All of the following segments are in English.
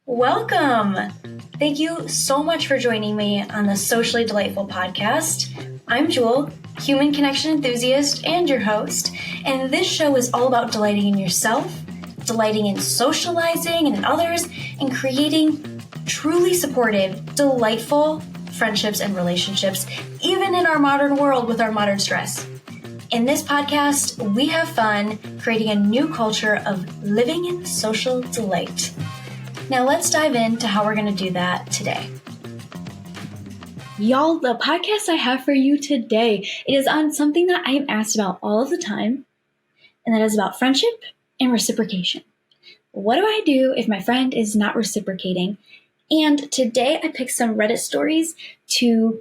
Welcome! Thank you so much for joining me on the Socially Delightful podcast. I'm Jewel, human connection enthusiast and your host, and this show is all about delighting in yourself, delighting in socializing and in others, and creating truly supportive, delightful friendships and relationships, even in our modern world with our modern stress. In this podcast, we have fun creating a new culture of living in social delight. Now let's dive into how we're going to do that today. Y'all, the podcast I have for you today, it is on something that I am asked about all of the time, and that is about friendship and reciprocation. What do I do if my friend is not reciprocating? And today I picked some Reddit stories to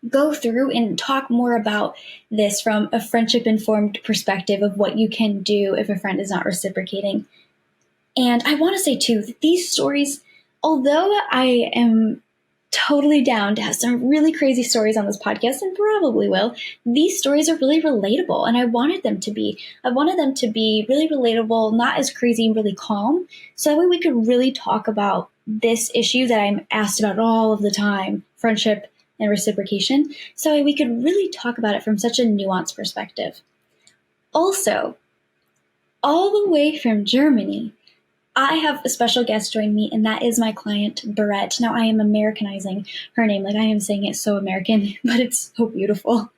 go through and talk more about this from a friendship-informed perspective of what you can do if a friend is not reciprocating. And I want to say, too, that these stories, although I am totally down to have some really crazy stories on this podcast, and probably will, these stories are really relatable, and I wanted them to be. I wanted them to be really relatable, not as crazy and really calm, so that way we could really talk about this issue that I'm asked about all of the time, friendship and reciprocation, so that way we could really talk about it from such a nuanced perspective. Also, all the way from Germany, I have a special guest join me, and that is my client, Berit. Now, I am Americanizing her name. Like, I am saying it so American, but it's so beautiful.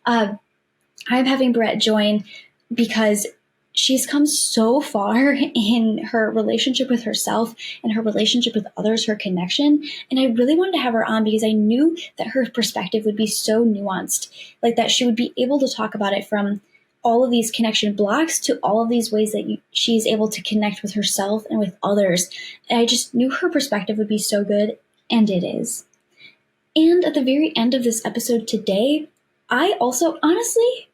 I'm having Berit join because she's come so far in her relationship with herself and her relationship with others, her connection. And I really wanted to have her on because I knew that her perspective would be so nuanced, like that she would be able to talk about it from all of these connection blocks to all of these ways that she's able to connect with herself and with others. And I just knew her perspective would be so good, and it is. And at the very end of this episode today, I also honestly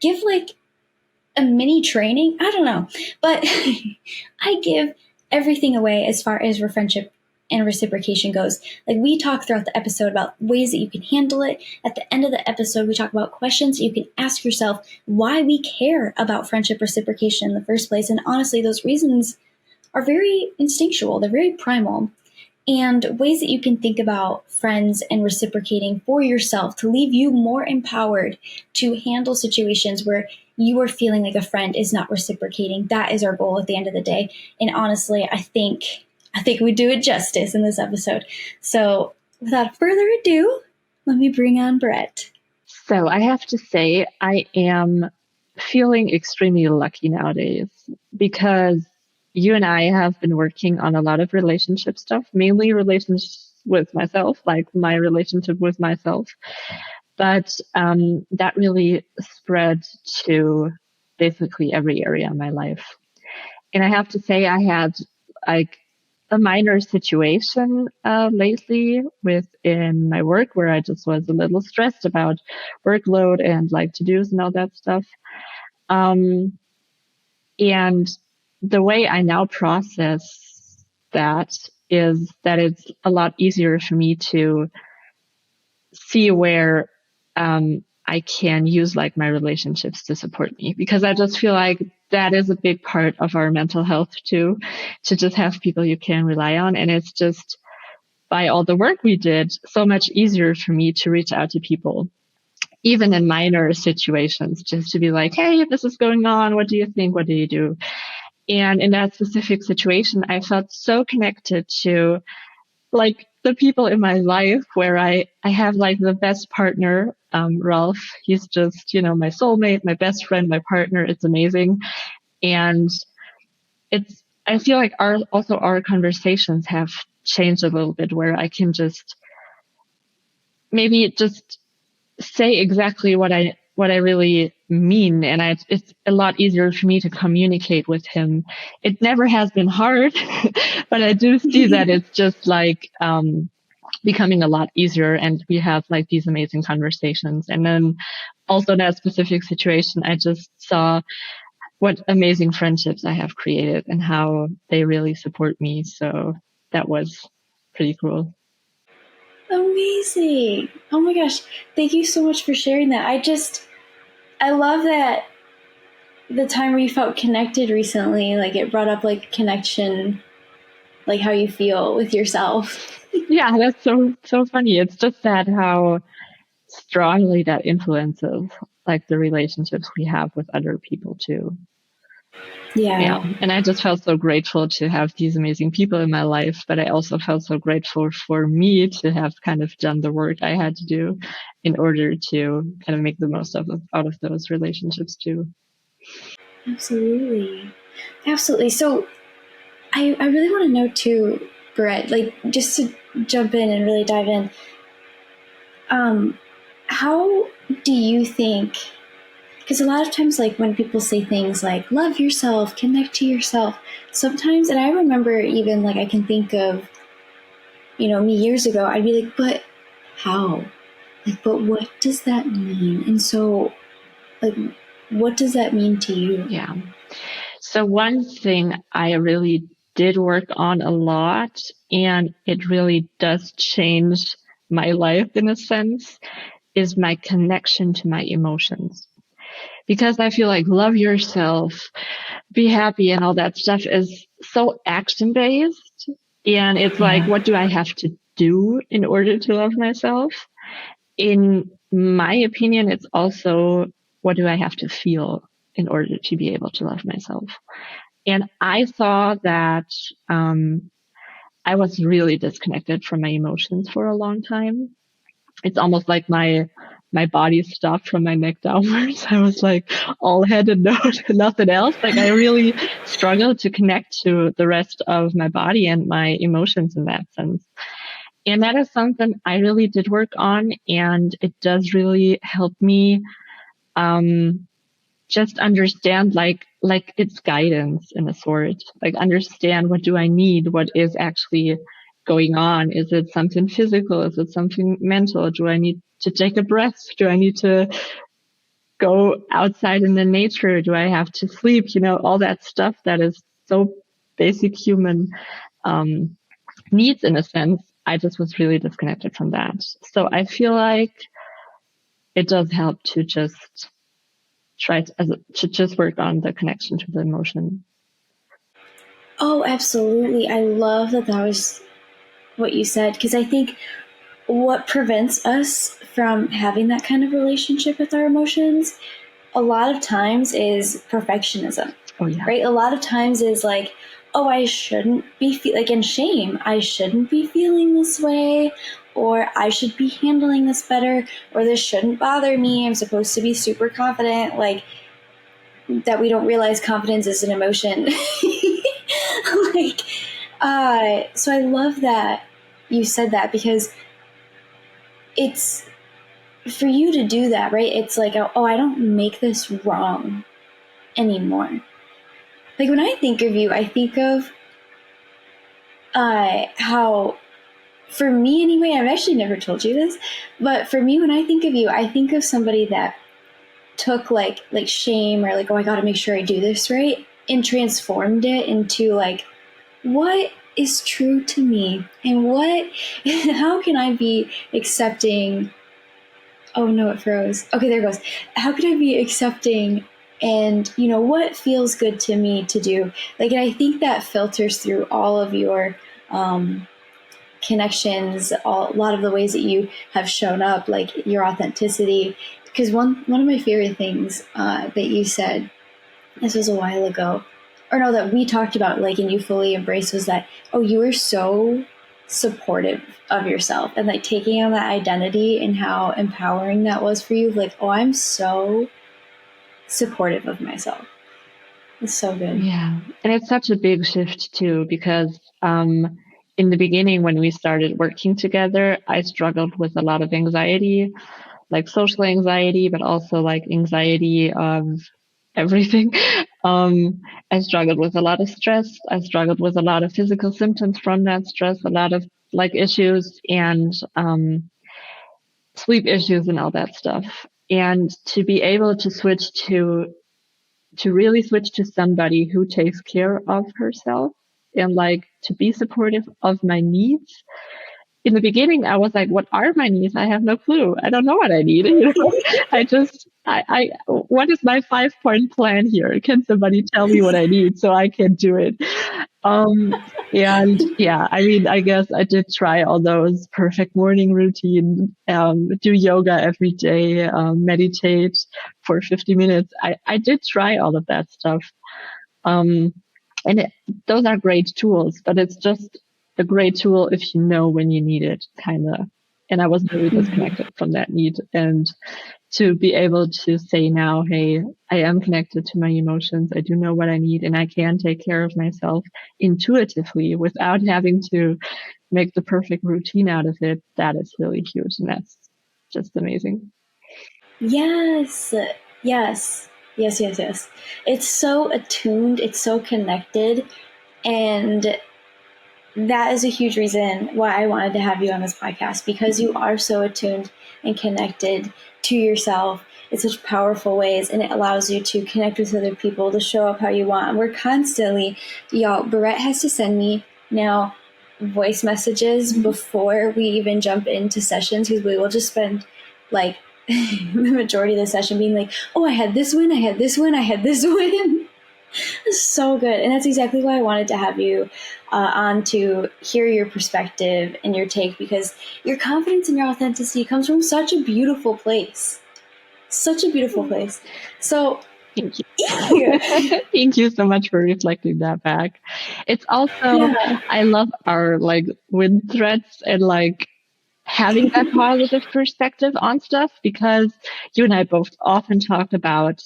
give like a mini training. I don't know, but I give everything away as far as friendship and reciprocation goes. Like, we talk throughout the episode about ways that you can handle it. At the end of the episode, we talk about questions you can ask yourself, why we care about friendship reciprocation in the first place. And honestly, those reasons are very instinctual. They're very primal. And ways that you can think about friends and reciprocating for yourself to leave you more empowered to handle situations where you are feeling like a friend is not reciprocating. That is our goal at the end of the day. And honestly, I think we do it justice in this episode. So without further ado, let me bring on Berit. So I have to say, I am feeling extremely lucky nowadays because you and I have been working on a lot of relationship stuff, mainly relationships with myself, like my relationship with myself. But that really spread to basically every area of my life. And I have to say, I had like a minor situation lately within my work where I just was a little stressed about workload and like to-dos and all that stuff. And the way I now process that is that it's a lot easier for me to see where I can use like my relationships to support me, because I just feel like that is a big part of our mental health too, to just have people you can rely on. And it's just by all the work we did, so much easier for me to reach out to people, even in minor situations, just to be like, hey, this is going on. What do you think? What do you do? And in that specific situation, I felt so connected to like the people in my life where I have like the best partner, Ralph. He's just, my soulmate, my best friend, my partner. It's amazing. And I feel like our conversations have changed a little bit, where I can just maybe just say exactly what I really mean. And it's a lot easier for me to communicate with him. It never has been hard, but I do see that it's just like, becoming a lot easier, and we have like these amazing conversations. And then also in that specific situation, I just saw what amazing friendships I have created and how they really support me. So that was pretty cool. Amazing. Oh my gosh. Thank you so much for sharing that. I love that the time where you felt connected recently, like it brought up like connection like how you feel with yourself. Yeah, that's so funny. It's just sad how strongly that influences like the relationships we have with other people too. Yeah. Yeah, And I just felt so grateful to have these amazing people in my life, but I also felt so grateful for me to have kind of done the work I had to do in order to kind of make the most out of those relationships too. absolutely. Absolutely. So I really want to know too, Brett, like just to jump in and really dive in, um, how do you think, because a lot of times like when people say things like love yourself, connect to yourself, sometimes, and I remember even like I can think of, me years ago, I'd be like, but how? Like, but what does that mean? And so, like, what does that mean to you? Yeah. So one thing I really did work on a lot, and it really does change my life in a sense, is my connection to my emotions. Because I feel like love yourself, be happy, and all that stuff is so action based. And it's like, Yeah. what do I have to do in order to love myself? In my opinion, it's also, what do I have to feel in order to be able to love myself? And I saw that I was really disconnected from my emotions for a long time. It's almost like my body stopped from my neck downwards. I was like all head and nothing else. Like I really struggled to connect to the rest of my body and my emotions in that sense. And that is something I really did work on, and it does really help me um just understand like it's guidance in a sort. Like understand, what do I need? What is actually going on? Is it something physical? Is it something mental? Do I need to take a breath? Do I need to go outside in the nature? Do I have to sleep? All that stuff that is so basic human um, needs in a sense. I just was really disconnected from that. So I feel like it does help to just to just work on the connection to the emotion. Oh, absolutely. I love that that was what you said, because I think what prevents us from having that kind of relationship with our emotions a lot of times is perfectionism, Oh yeah. right? A lot of times is like, oh, I shouldn't be like in shame. I shouldn't be feeling this way, or I should be handling this better, or this shouldn't bother me. I'm supposed to be super confident. Like that, we don't realize confidence is an emotion. like, so I love that you said that, because it's for you to do that, right? It's like, oh, I don't make this wrong anymore. Like when I think of you, I think of how, for me anyway, I've actually never told you this, but for me, when I think of you, I think of somebody that took like shame, or like, oh, I got to make sure I do this right, and transformed it into like, what is true to me, and what, how can I be accepting. Oh no, it froze. Okay, there it goes. How can I be accepting, and what feels good to me to do? Like, and I think that filters through all of your um, connections, a lot of the ways that you have shown up, like your authenticity. Because one of my favorite things that you said, this was a while ago, or no, that we talked about, like, and you fully embraced, was that, oh, you were so supportive of yourself, and like taking on that identity, and how empowering that was for you. Like, oh, I'm so supportive of myself. It's so good. Yeah. And it's such a big shift too, because in the beginning when we started working together, I struggled with a lot of anxiety, like social anxiety, but also like anxiety of everything. I struggled with a lot of stress. I struggled with a lot of physical symptoms from that stress, a lot of like issues and sleep issues and all that stuff. And to be able to switch to really switch to somebody who takes care of herself and like to be supportive of my needs. In the beginning, I was like, what are my needs? I have no clue. I don't know what I need. What is my 5-point plan here? Can somebody tell me what I need so I can do it? And yeah, I mean, I guess I did try all those perfect morning routine, do yoga every day, meditate for 50 minutes. I did try all of that stuff. Um, and those are great tools, but it's just a great tool if you know when you need it, kind of. And I was really disconnected from that need. And to be able to say now, hey, I am connected to my emotions. I do know what I need, and I can take care of myself intuitively without having to make the perfect routine out of it. That is really huge. And that's just amazing. Yes, yes, yes, yes, yes. It's so attuned, it's so connected, and that is a huge reason why I wanted to have you on this podcast, because you are so attuned and connected to yourself in such powerful ways, and it allows you to connect with other people, to show up how you want. And we're constantly, y'all, Berit has to send me now voice messages before we even jump into sessions, because we will just spend like the majority of the session being like, oh, I had this win, I had this win, I had this win. So good. And that's exactly why I wanted to have you on, to hear your perspective and your take, because your confidence and your authenticity comes from such a beautiful place. Such a beautiful place. So, thank you. Thank you so much for reflecting that back. It's also, I love our like win threads and like having that positive perspective on stuff, because you and I both often talk about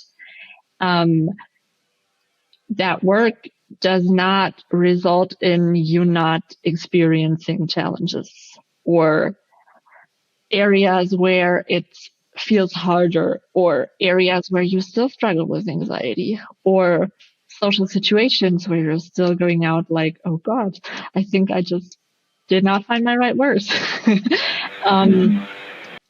that work does not result in you not experiencing challenges or areas where it feels harder, or areas where you still struggle with anxiety, or social situations where you're still going out like, oh God, I think I just did not find my right words.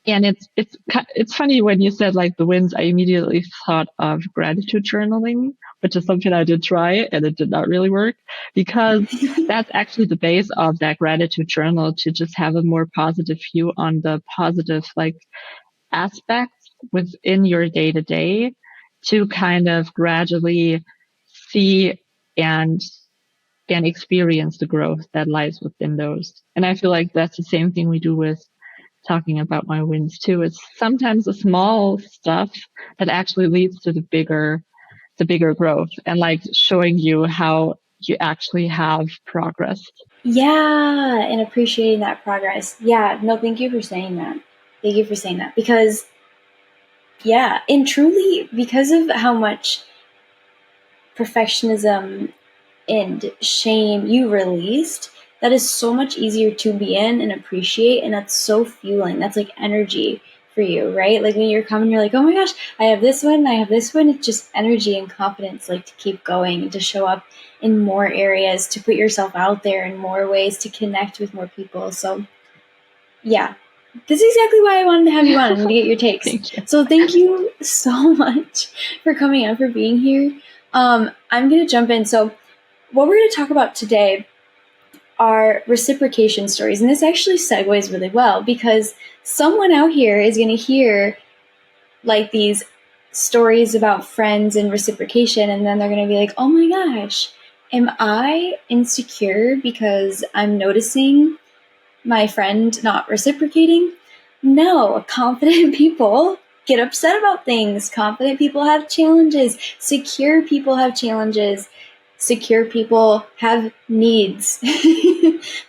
And it's funny when you said like the wins, I immediately thought of gratitude journaling, which is something I did try and it did not really work, because that's actually the base of that gratitude journal, to just have a more positive view on the positive like aspects within your day to day, to kind of gradually see and experience the growth that lies within those. And I feel like that's the same thing we do with talking about my wins too. It's sometimes the small stuff that actually leads to the bigger growth, and like showing you how you actually have progressed. yeah, and appreciating that progress. Yeah, no, thank you for saying that. Thank you for saying that. Because, yeah, and truly, because of how much perfectionism and shame you released, that is so much easier to be in and appreciate. And that's so fueling. That's like energy for you, right? Like when you're coming, you're like, oh my gosh, I have this one, I have this one. It's just energy and confidence, like to keep going and to show up in more areas, to put yourself out there in more ways, to connect with more people. So, yeah, this is exactly why I wanted to have you on and to get your takes. Thank you. So thank you so much for coming on, for being here. I'm going to jump in. So what we're going to talk about today are reciprocation stories. And this actually segues really well, because someone out here is going to hear like these stories about friends and reciprocation, and then they're going to be like, oh my gosh, am I insecure because I'm noticing my friend not reciprocating? No, confident people get upset about things. Confident people have challenges. Secure people have challenges. Secure people have needs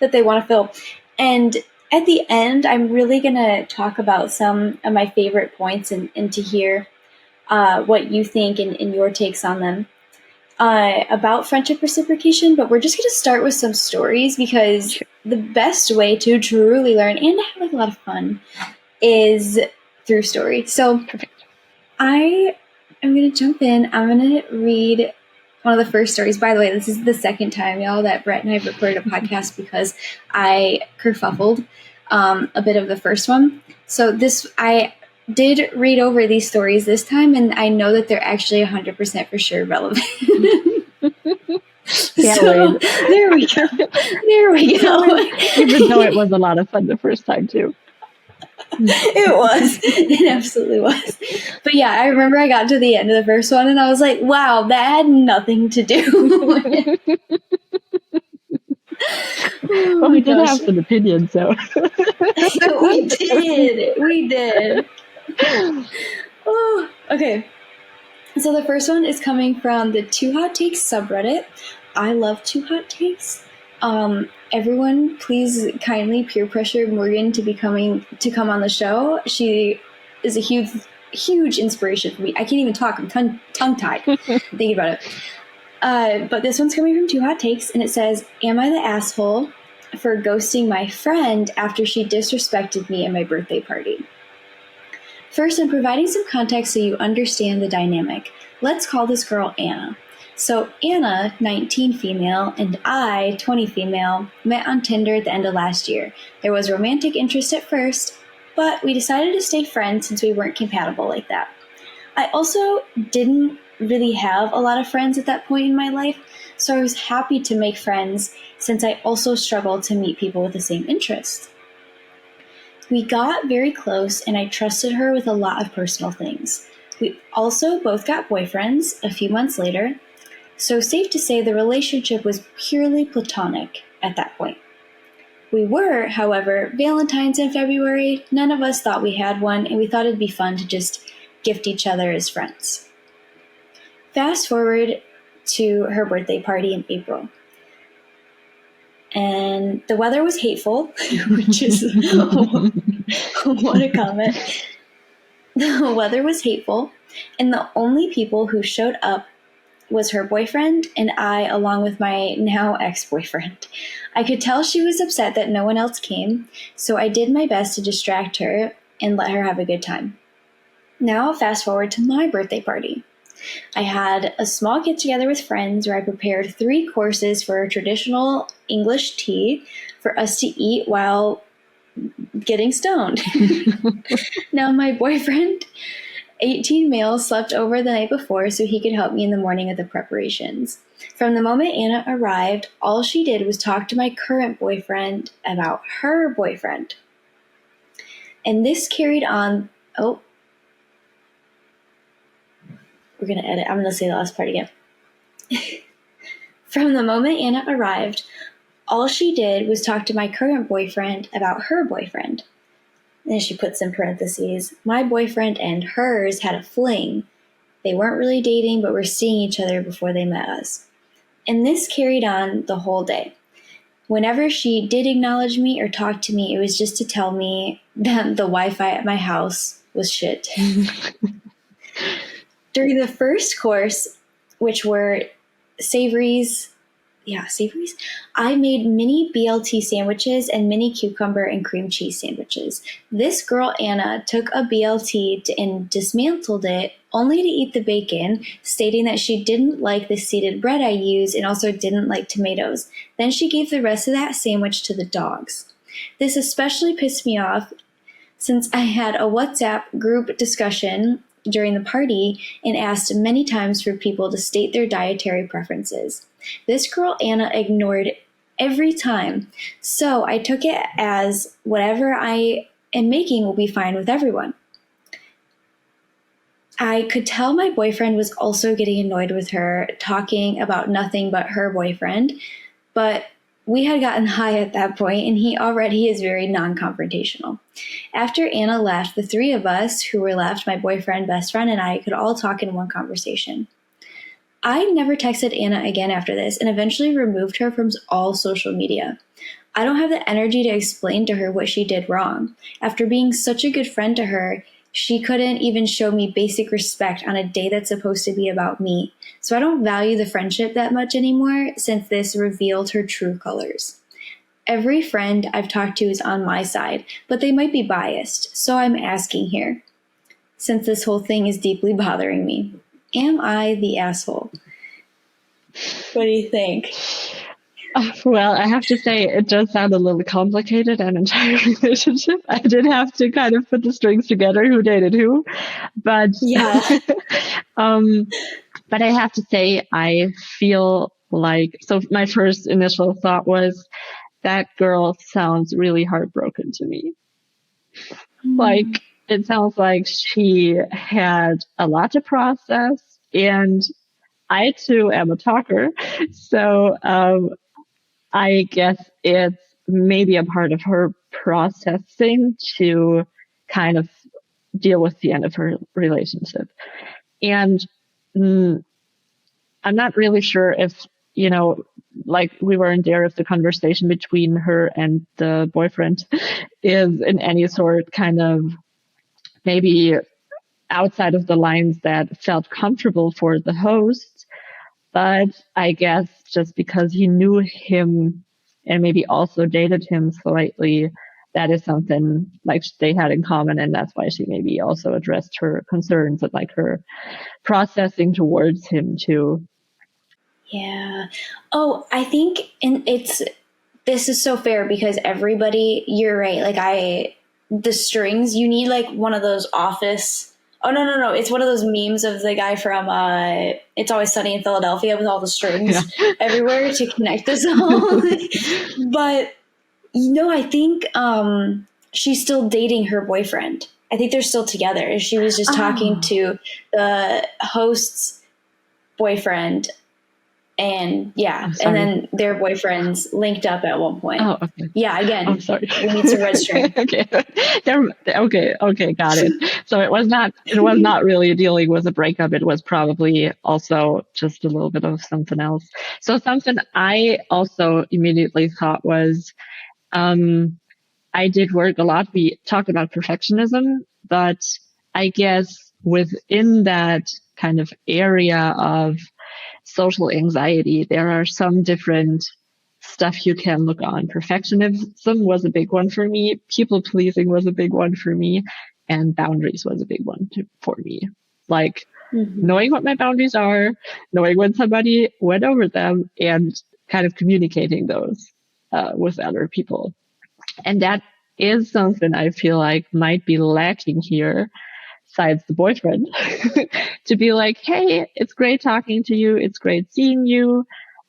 that they want to fill. And at the end, I'm really going to talk about some of my favorite points, and to hear what you think and your takes on them. About friendship reciprocation, but we're just going to start with some stories, because the best way to truly learn and to have like a lot of fun is through story. So I am going to jump in. I'm going to read one of the first stories. By the way, this is the second time, y'all, that Brett and I have recorded a podcast, because I kerfuffled a bit of the first one. So I did read over these stories this time, and I know that they're actually 100% for sure relevant. So there we go. There we go. Even though it was a lot of fun the first time too. It was. It absolutely was. But yeah, I remember I got to the end of the first one and I was like, wow, that had nothing to do with Oh Well, my we did gosh. have an opinion, so. We did. We did. Oh, okay. So the first one is coming from the Two Hot Takes subreddit. I love Two Hot Takes. Everyone, please kindly peer pressure Morgan to come on the show. She is a huge inspiration for me. I can't even talk. I'm tongue tied thinking about it. But this one's coming from Two Hot Takes, and it says, "Am I the asshole for ghosting my friend after she disrespected me at my birthday party?" First, I'm providing some context so you understand the dynamic. Let's call this girl Anna. So Anna, 19 female, and I, 20 female, met on Tinder at the end of last year. There was romantic interest at first, but we decided to stay friends since we weren't compatible like that. I also didn't really have a lot of friends at that point in my life, so I was happy to make friends since I also struggled to meet people with the same interests. We got very close and I trusted her with a lot of personal things. We also both got boyfriends a few months later, so safe to say the relationship was purely platonic at that point. We were, however, Valentine's in February. None of us thought we had one, and we thought it'd be fun to just gift each other as friends. Fast forward to her birthday party in April. And the weather was hateful, which is what a comment. The weather was hateful, and the only people who showed up was her boyfriend and I, along with my now ex-boyfriend. I could tell she was upset that no one else came, so I did my best to distract her and let her have a good time. Now, fast forward to my birthday party. I had a small get-together with friends where I prepared 3 courses for a traditional English tea for us to eat while getting stoned. Now, my boyfriend, 18 male, slept over the night before so he could help me in the morning with the preparations. From the moment Anna arrived, all she did was talk to my current boyfriend about her boyfriend. And this carried on. Oh, we're going to edit. I'm going to say the last part again. From the moment Anna arrived, all she did was talk to my current boyfriend about her boyfriend. And she puts in parentheses, my boyfriend and hers had a fling. They weren't really dating, but were seeing each other before they met us. And this carried on the whole day. Whenever she did acknowledge me or talk to me, it was just to tell me that the Wi-Fi at my house was shit. During the first course, which were savories, I made mini BLT sandwiches and mini cucumber and cream cheese sandwiches. This girl, Anna, took a BLT and dismantled it only to eat the bacon, stating that she didn't like the seeded bread I used and also didn't like tomatoes. Then she gave the rest of that sandwich to the dogs. This especially pissed me off since I had a WhatsApp group discussion during the party and asked many times for people to state their dietary preferences. This girl, Anna, ignored every time, so I took it as whatever I am making will be fine with everyone. I could tell my boyfriend was also getting annoyed with her, talking about nothing but her boyfriend, but we had gotten high at that point, and he already is very non-confrontational. After Anna left, the 3 of us who were left, my boyfriend, best friend, and I, could all talk in one conversation. I never texted Anna again after this and eventually removed her from all social media. I don't have the energy to explain to her what she did wrong. After being such a good friend to her, she couldn't even show me basic respect on a day that's supposed to be about me. So I don't value the friendship that much anymore since this revealed her true colors. Every friend I've talked to is on my side, but they might be biased, so I'm asking here, since this whole thing is deeply bothering me. Am I the asshole? What do you think? Well, I have to say, it does sound a little complicated, an entire relationship. I did have to kind of put the strings together, who dated who. But, Yeah. but I have to say, I feel like, so my first initial thought was, that girl sounds really heartbroken to me. Like, it sounds like she had a lot to process, and I too am a talker. So, I guess it's maybe a part of her processing to kind of deal with the end of her relationship. And mm, I'm not really sure if, like we weren't there, if the conversation between her and the boyfriend is in any sort kind of maybe outside of the lines that felt comfortable for the host. But I guess just because he knew him and maybe also dated him slightly, that is something like they had in common. And that's why she maybe also addressed her concerns and like her processing towards him too. Yeah. Oh, I think, and this is so fair because everybody, you're right. Like, the strings, you need like one of those office. Oh, no, no, no. It's one of those memes of the guy from It's Always Sunny in Philadelphia with all the Yeah. strings everywhere to connect the song. But, I think she's still dating her boyfriend. I think they're still together. She was just talking Oh, to the host's boyfriend, and yeah, I'm and sorry. then their boyfriends linked up at one point. Oh, okay. Yeah, I'm again, sorry. we need some red string. Okay. Okay, got it. So it was not really dealing with a breakup. It was probably also just a little bit of something else. So something I also immediately thought was, um, I did work a lot. We talked about perfectionism, but I guess within that kind of area of social anxiety, there are some different stuff you can look on. Perfectionism was a big one for me. People pleasing was a big one for me. And boundaries was a big one for me. Like Mm-hmm. knowing what my boundaries are, knowing when somebody went over them, and kind of communicating those with other people. And that is something I feel like might be lacking here, besides the boyfriend, to be like, hey, it's great talking to you. It's great seeing you.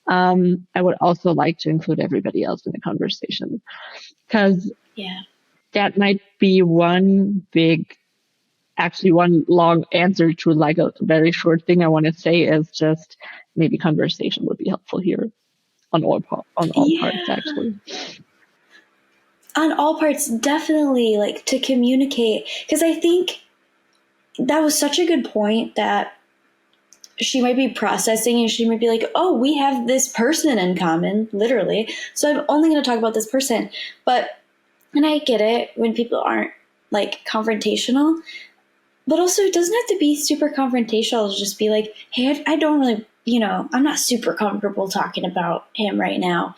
I would also like to include everybody else in the conversation, because Yeah. that might be one long answer to like a very short thing I want to say is just maybe conversation would be helpful here on all parts Yeah. actually. On all parts, definitely like to communicate. Because I think that was such a good point that she might be processing and she might be like, oh, we have this person in common, literally. So I'm only going to talk about this person. But, and I get it when people aren't like confrontational, but also it doesn't have to be super confrontational to just be like, hey, I don't really, I'm not super comfortable talking about him right now.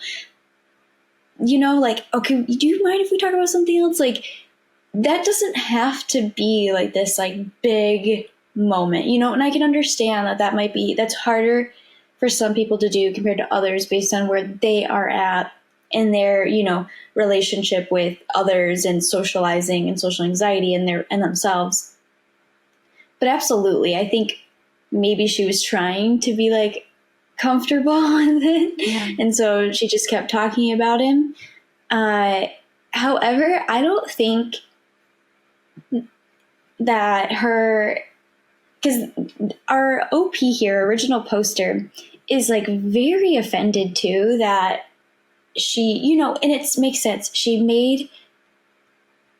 Like, okay, do you mind if we talk about something else? Like, that doesn't have to be like this like big moment, and I can understand that that's harder for some people to do compared to others based on where they are at in their, relationship with others and socializing and social anxiety and themselves. But absolutely, I think maybe she was trying to be like comfortable with Yeah. it, and so she just kept talking about him. uh, However, I don't think that because our OP here, original poster, is like very offended too that she, and it makes sense. She made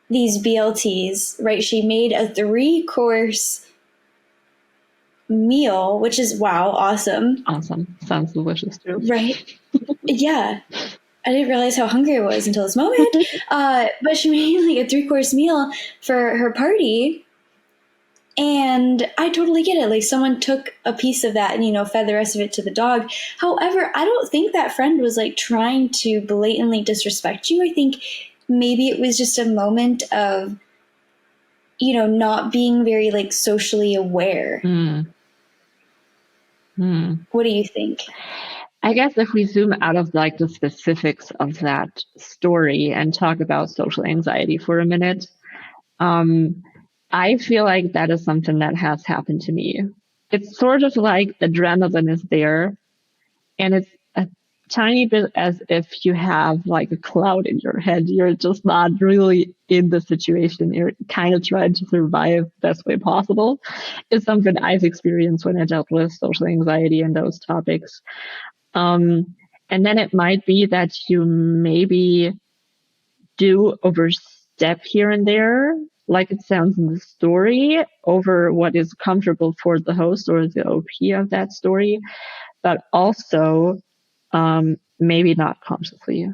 these BLTs, right? She made a 3-course meal, which is wow, awesome, Awesome. Sounds delicious too. right? Yeah. I didn't realize how hungry I was until this moment. But she made like a 3-course meal for her party. And I totally get it. Like someone took a piece of that and, fed the rest of it to the dog. However, I don't think that friend was like trying to blatantly disrespect you. I think maybe it was just a moment of, not being very like socially aware. Mm. Mm. What do you think? I guess if we zoom out of like the specifics of that story and talk about social anxiety for a minute, um, I feel like that is something that has happened to me. It's sort of like the adrenaline is there, and it's tiny bit as if you have like a cloud in your head. You're just not really in the situation. You're kind of trying to survive the best way possible. It's something I've experienced when I dealt with social anxiety and those topics. And then it might be that you maybe do overstep here and there, like it sounds in the story, over what is comfortable for the host or the OP of that story, but also maybe not consciously.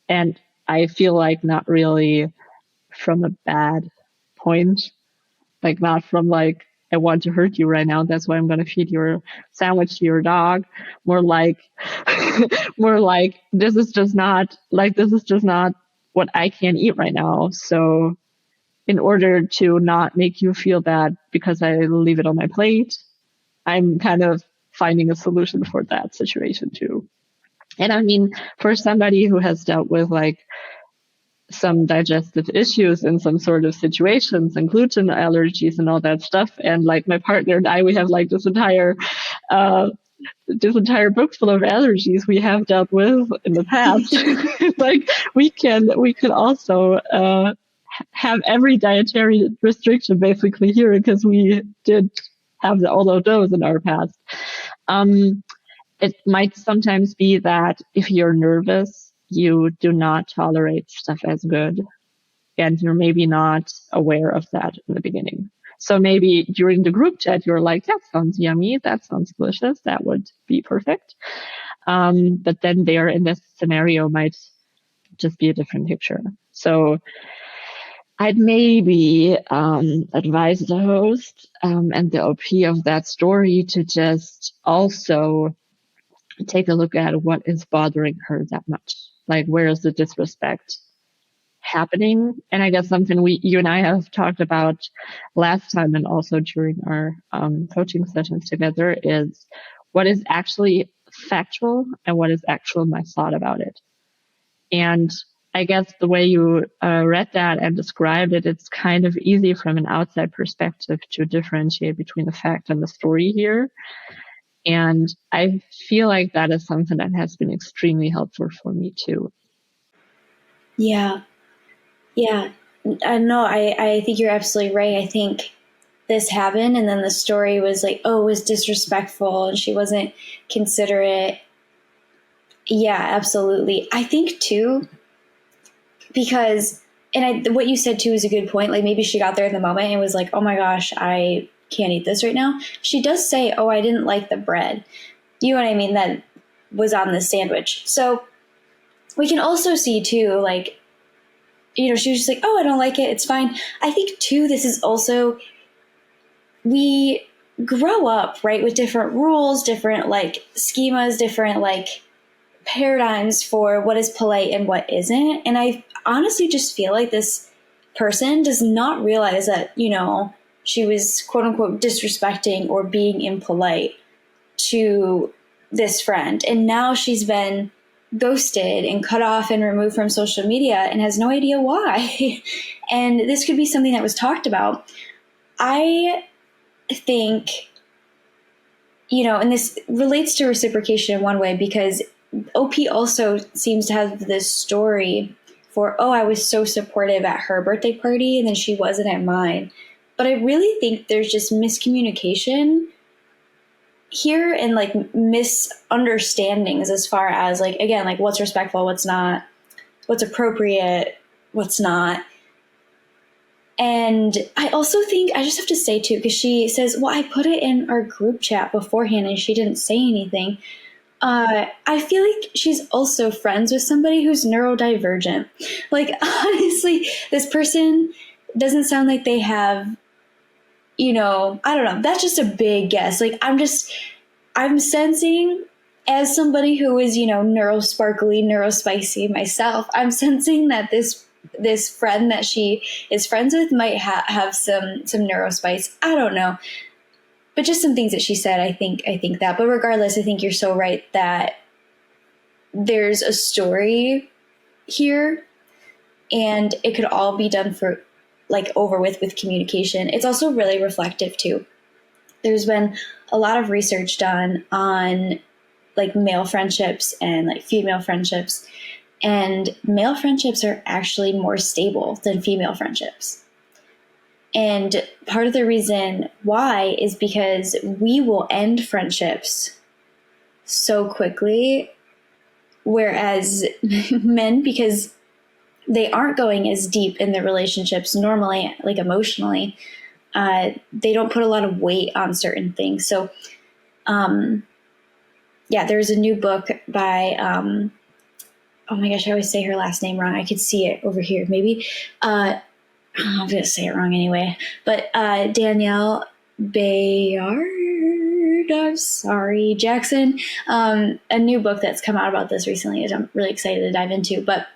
And I feel like not really from a bad point, like not from like, I want to hurt you right now. That's why I'm going to feed your sandwich to your dog. More like, more like, this is just not what I can eat right now. So in order to not make you feel bad because I leave it on my plate, I'm kind of finding a solution for that situation too. And I mean, for somebody who has dealt with like some digestive issues in some sort of situations and gluten allergies and all that stuff, and like my partner and I, we have like uh, this entire book full of allergies we have dealt with in the past. Like we could also have every dietary restriction basically here because we did have all of those in our past. It might sometimes be that if you're nervous, you do not tolerate stuff as good, and you're maybe not aware of that in the beginning. So maybe during the group chat, you're like, that sounds yummy. That sounds delicious. That would be perfect. But then there in this scenario might just be a different picture. So I'd maybe advise the host and the OP of that story to just also take a look at what is bothering her that much. Like, where is the disrespect happening? And I guess something you and I have talked about last time and also during our coaching sessions together is what is actually factual and what is actual my thought about it. And I guess the way you read that and described it, it's kind of easy from an outside perspective to differentiate between the fact and the story here. And I feel like that is something that has been extremely helpful for me too. Yeah. Yeah. No, I think you're absolutely right. I think this happened and then the story was like, oh, it was disrespectful and she wasn't considerate. Yeah, absolutely. I think too, because, what you said too is a good point. Like maybe she got there in the moment and was like, oh my gosh, I can't eat this right now. She does say, oh, I didn't like the bread. You know what I mean? That was on the sandwich. So we can also see too, like, she was just like, oh, I don't like it. It's fine. I think too, this is also, we grow up, right, with different rules, different like schemas, different like paradigms for what is polite and what isn't. And I honestly just feel like this person does not realize that, she was quote unquote disrespecting or being impolite to this friend. And now she's been ghosted and cut off and removed from social media and has no idea why. And this could be something that was talked about. I think, and this relates to reciprocation in one way because OP also seems to have this story for, oh, I was so supportive at her birthday party and then she wasn't at mine. But I really think there's just miscommunication here and like misunderstandings as far as like, again, like what's respectful, what's not, what's appropriate, what's not. And I also think, I just have to say too, because she says, well, I put it in our group chat beforehand and she didn't say anything. I feel like she's also friends with somebody who's neurodivergent. Like, honestly, this person doesn't sound like they have, I don't know. That's just a big guess. Like, I'm sensing as somebody who is, neurosparkly, neurospicy myself, I'm sensing that this friend that she is friends with might have some neurospice. I don't know. But just some things that she said, I think that. But regardless, I think you're so right that there's a story here and it could all be done for like over with communication. It's also really reflective too. There's been a lot of research done on like male friendships and like female friendships. And male friendships are actually more stable than female friendships. And part of the reason why is because we will end friendships so quickly, whereas men, because they aren't going as deep in their relationships normally, like emotionally, they don't put a lot of weight on certain things. So, yeah, there's a new book by, oh my gosh, I always say her last name wrong. I could see it over here. Maybe, I'm going to say it wrong anyway. But Danielle Bayard, I'm sorry, Jackson, a new book that's come out about this recently that I'm really excited to dive into. But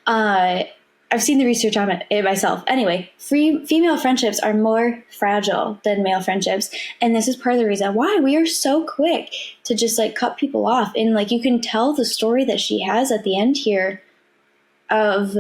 I've seen the research on it myself. Anyway, female friendships are more fragile than male friendships. And this is part of the reason why we are so quick to just like cut people off. And like you can tell the story that she has at the end here of,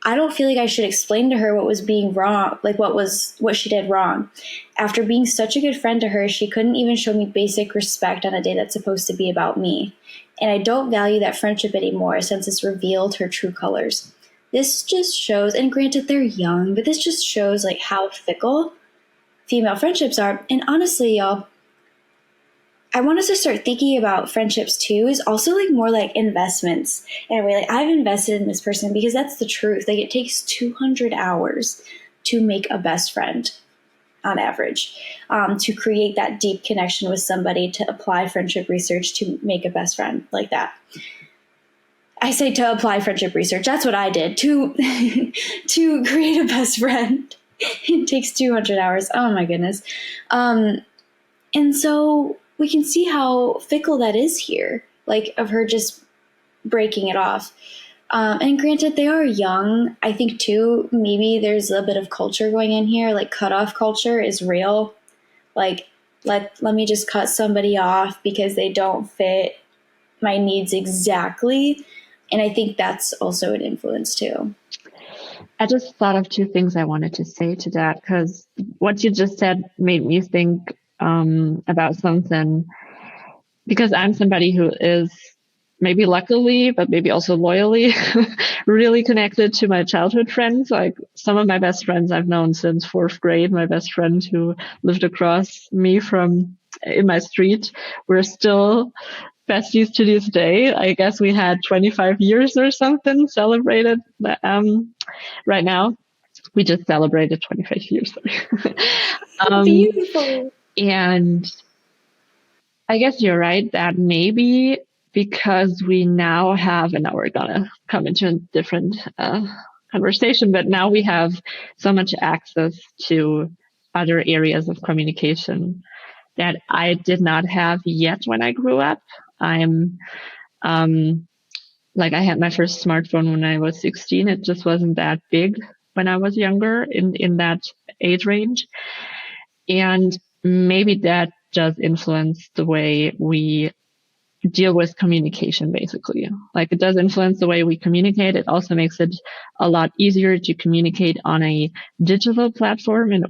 I don't feel like I should explain to her what was being wrong, like what she did wrong. After being such a good friend to her, she couldn't even show me basic respect on a day that's supposed to be about me. And I don't value that friendship anymore since it's revealed her true colors. This just shows, and granted they're young, but this just shows like how fickle female friendships are. And honestly, y'all, I want us to start thinking about friendships too is also like more like investments in a way. Like I've invested in this person because that's the truth. Like it takes 200 hours to make a best friend on average, to create that deep connection with somebody, to apply friendship research to make a best friend like that. I say to apply friendship research. That's what I did to to create a best friend. It takes 200 hours. Oh my goodness. And so we can see how fickle that is here, like of her just breaking it off. And granted, they are young. I think too, maybe there's a bit of culture going in here, like cutoff culture is real. Like let me just cut somebody off because they don't fit my needs exactly. And I think that's also an influence too. I just thought of two things I wanted to say to that, because what you just said made me think about something, because I'm somebody who is maybe luckily, but maybe also loyally, really connected to my childhood friends. Like some of my best friends I've known since fourth grade, my best friend who lived across me from in my street, we're still besties to this day. I guess we had 25 years or something celebrated right now. We just celebrated 25 years. Beautiful. And I guess you're right that maybe because we now have, and now we're gonna come into a different conversation, but now we have so much access to other areas of communication that I did not have yet when I grew up. I'm like I had my first smartphone when I was 16. It just wasn't that big when I was younger in that age range. And maybe that does influence the way we deal with communication, basically. Like it does influence the way we communicate. It also makes it a lot easier to communicate on a digital platform and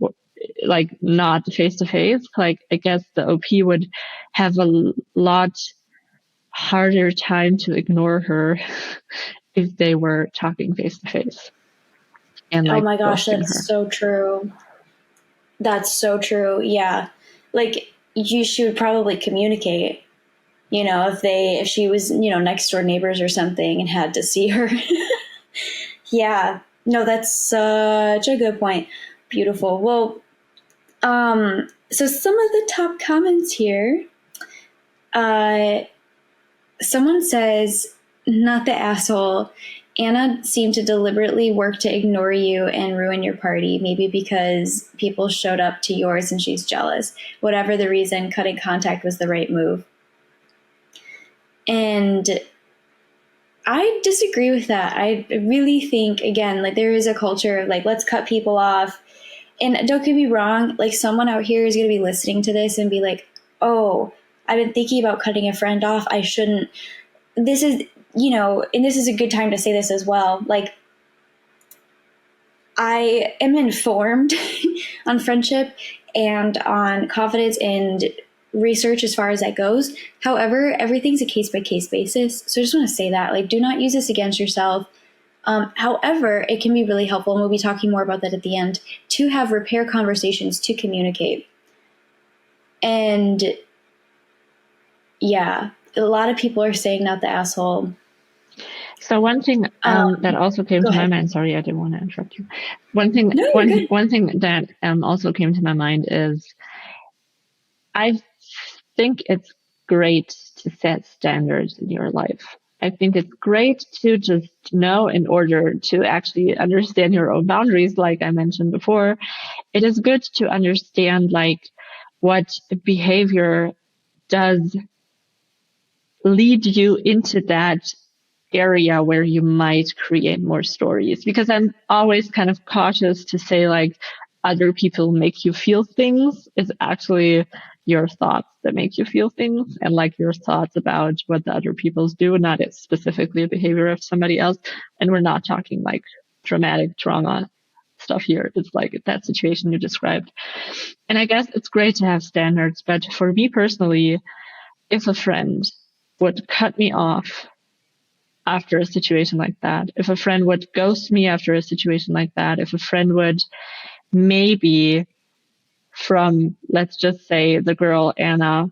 like not face to face. Like I guess the OP would have a lot harder time to ignore her if they were talking face to face and Oh like my gosh, ghosting that's her. so true. That's so true. Yeah. Like she would probably communicate, if she was, next door neighbors or something and had to see her. Yeah. No, that's such a good point. Beautiful. Well, so some of the top comments here, someone says, not the asshole. Anna seemed to deliberately work to ignore you and ruin your party, maybe because people showed up to yours and she's jealous. Whatever the reason, cutting contact was the right move. And I disagree with that. I really think, again, like there is a culture of like, let's cut people off. And don't get me wrong, like someone out here is going to be listening to this and be like, oh, I've been thinking about cutting a friend off. I shouldn't. This is, and this is a good time to say this as well. Like, I am informed on friendship and on confidence and research as far as that goes. However, everything's a case by case basis. So I just want to say that, like, do not use this against yourself. However, it can be really helpful, and we'll be talking more about that at the end, to have repair conversations, to communicate. And yeah, a lot of people are saying not the asshole. So one thing that also came to my mind, sorry, I didn't want to interrupt you. One thing that also came to my mind is I think it's great to set standards in your life. I think it's great to just know, in order to actually understand your own boundaries, like I mentioned before. It is good to understand like what behavior does lead you into that area where you might create more stories, because I'm always kind of cautious to say like other people make you feel things. It's actually your thoughts that make you feel things, and like your thoughts about what the other people's do, not specifically a behavior of somebody else. And we're not talking like dramatic trauma stuff here. It's like that situation you described. And I guess it's great to have standards, but for me personally, if a friend would cut me off after a situation like that, if a friend would ghost me after a situation like that, if a friend would maybe, from, let's just say the girl Anna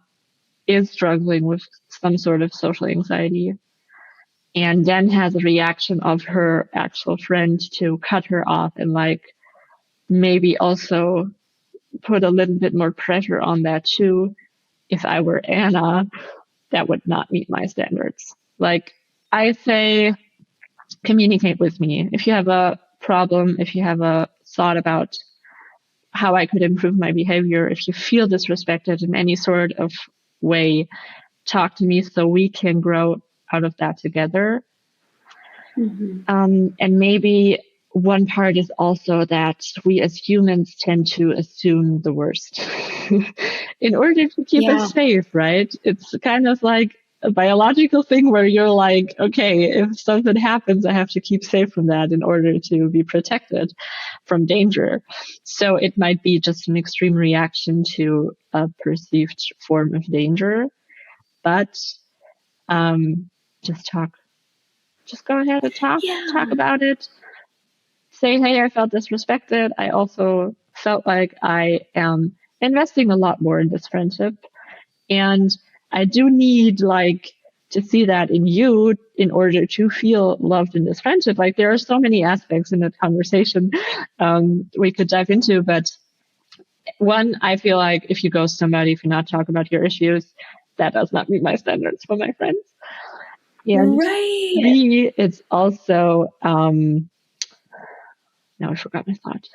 is struggling with some sort of social anxiety, and then has a reaction of her actual friend to cut her off and like maybe also put a little bit more pressure on that too. If I were Anna, that would not meet my standards. Like I say, communicate with me. If you have a problem, if you have a thought about how I could improve my behavior, if you feel disrespected in any sort of way, talk to me so we can grow out of that together. Mm-hmm. And maybe one part is also that we as humans tend to assume the worst in order to keep us safe, right? It's kind of like a biological thing where you're like, okay, if something happens, I have to keep safe from that in order to be protected from danger. So it might be just an extreme reaction to a perceived form of danger, but just talk. Just go ahead and talk about it. Say, hey, I felt disrespected. I also felt like I am investing a lot more in this friendship. And I do need like to see that in you in order to feel loved in this friendship. Like there are so many aspects in that conversation we could dive into. But one, I feel like if you ghost somebody, if you not talk about your issues, that does not meet my standards for my friends. And three, it's also, now I forgot my thought.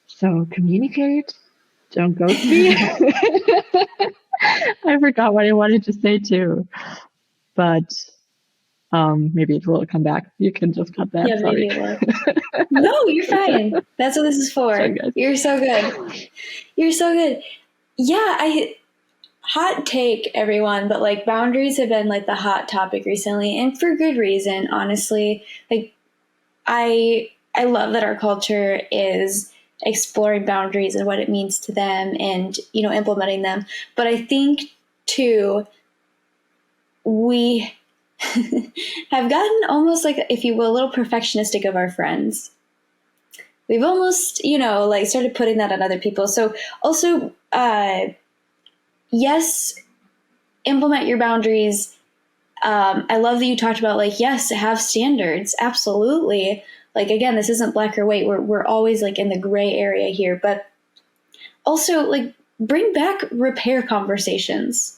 So communicate, don't ghost me. I forgot what I wanted to say too, but maybe it will come back. You can just cut that. Yeah, sorry. maybe it will. No, you're fine. That's what this is for. Sorry, you're so good. You're so good. Yeah, hot take, everyone, but like boundaries have been like the hot topic recently, and for good reason, honestly. Like I love that our culture is exploring boundaries and what it means to them, and implementing them. But I think too, we have gotten almost like, if you will, a little perfectionistic of our friends. We've almost, like started putting that on other people. So also, yes, implement your boundaries. I love that you talked about like, yes, have standards. Absolutely. Like, again, this isn't black or white. We're always like in the gray area here, but also like bring back repair conversations.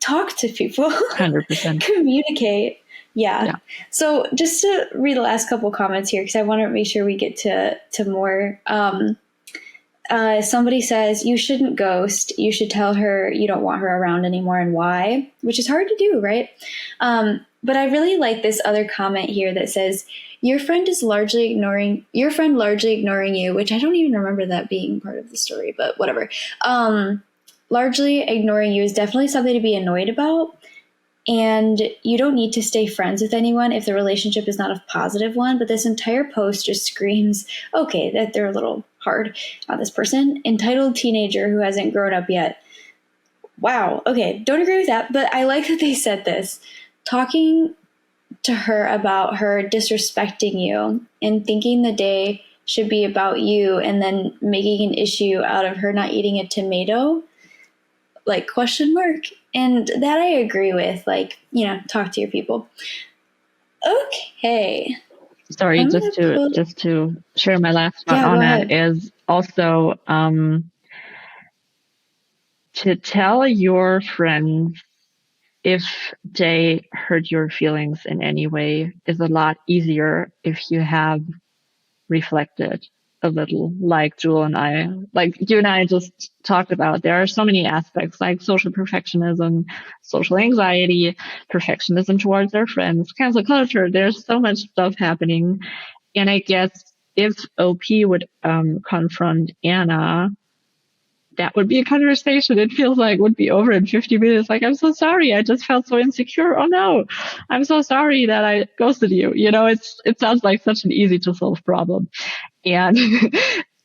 Talk to people. 100%. Communicate. Yeah. So just to read the last couple comments here, because I want to make sure we get to more. Somebody says, you shouldn't ghost. You should tell her you don't want her around anymore and why, which is hard to do, right? But I really like this other comment here that says, your friend largely ignoring you, which I don't even remember that being part of the story, but whatever. Largely ignoring you is definitely something to be annoyed about. And you don't need to stay friends with anyone if the relationship is not a positive one. But this entire post just screams, okay, that they're a little hard on this person. Entitled teenager who hasn't grown up yet. Wow. Okay. Don't agree with that. But I like that they said this. Talking to her about her disrespecting you and thinking the day should be about you and then making an issue out of her not eating a tomato, like question mark. And that I agree with, like, talk to your people. Okay. Sorry, I'm gonna put just to share my last one Yeah, go on that ahead. is also to tell your friends if they hurt your feelings in any way is a lot easier if you have reflected a little, like you and I just talked about. There are so many aspects like social perfectionism, social anxiety, perfectionism towards their friends, cancel culture. There's so much stuff happening. And I guess if OP would confront Anna, that would be a conversation. It feels like would be over in 50 minutes. Like, I'm so sorry. I just felt so insecure. Oh no, I'm so sorry that I ghosted you. It sounds like such an easy to solve problem. And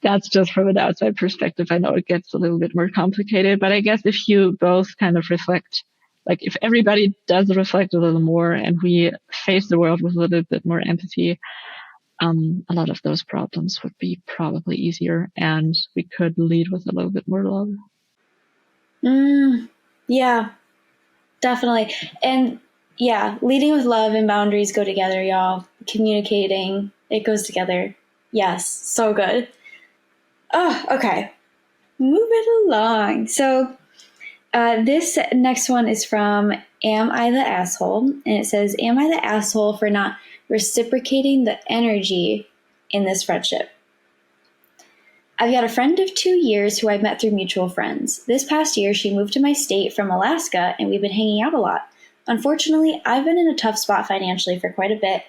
that's just from an outside perspective. I know it gets a little bit more complicated, but I guess if you both kind of reflect, like if everybody does reflect a little more and we face the world with a little bit more empathy, a lot of those problems would be probably easier and we could lead with a little bit more love. Yeah, definitely. And yeah, leading with love and boundaries go together, y'all. Communicating, it goes together. Yes, so good. Oh, okay. Moving along. So, this next one is from Am I the Asshole? And it says, Am I the asshole for not reciprocating the energy in this friendship? I've got a friend of 2 years who I met through mutual friends. This past year, she moved to my state from Alaska, and we've been hanging out a lot. Unfortunately, I've been in a tough spot financially for quite a bit,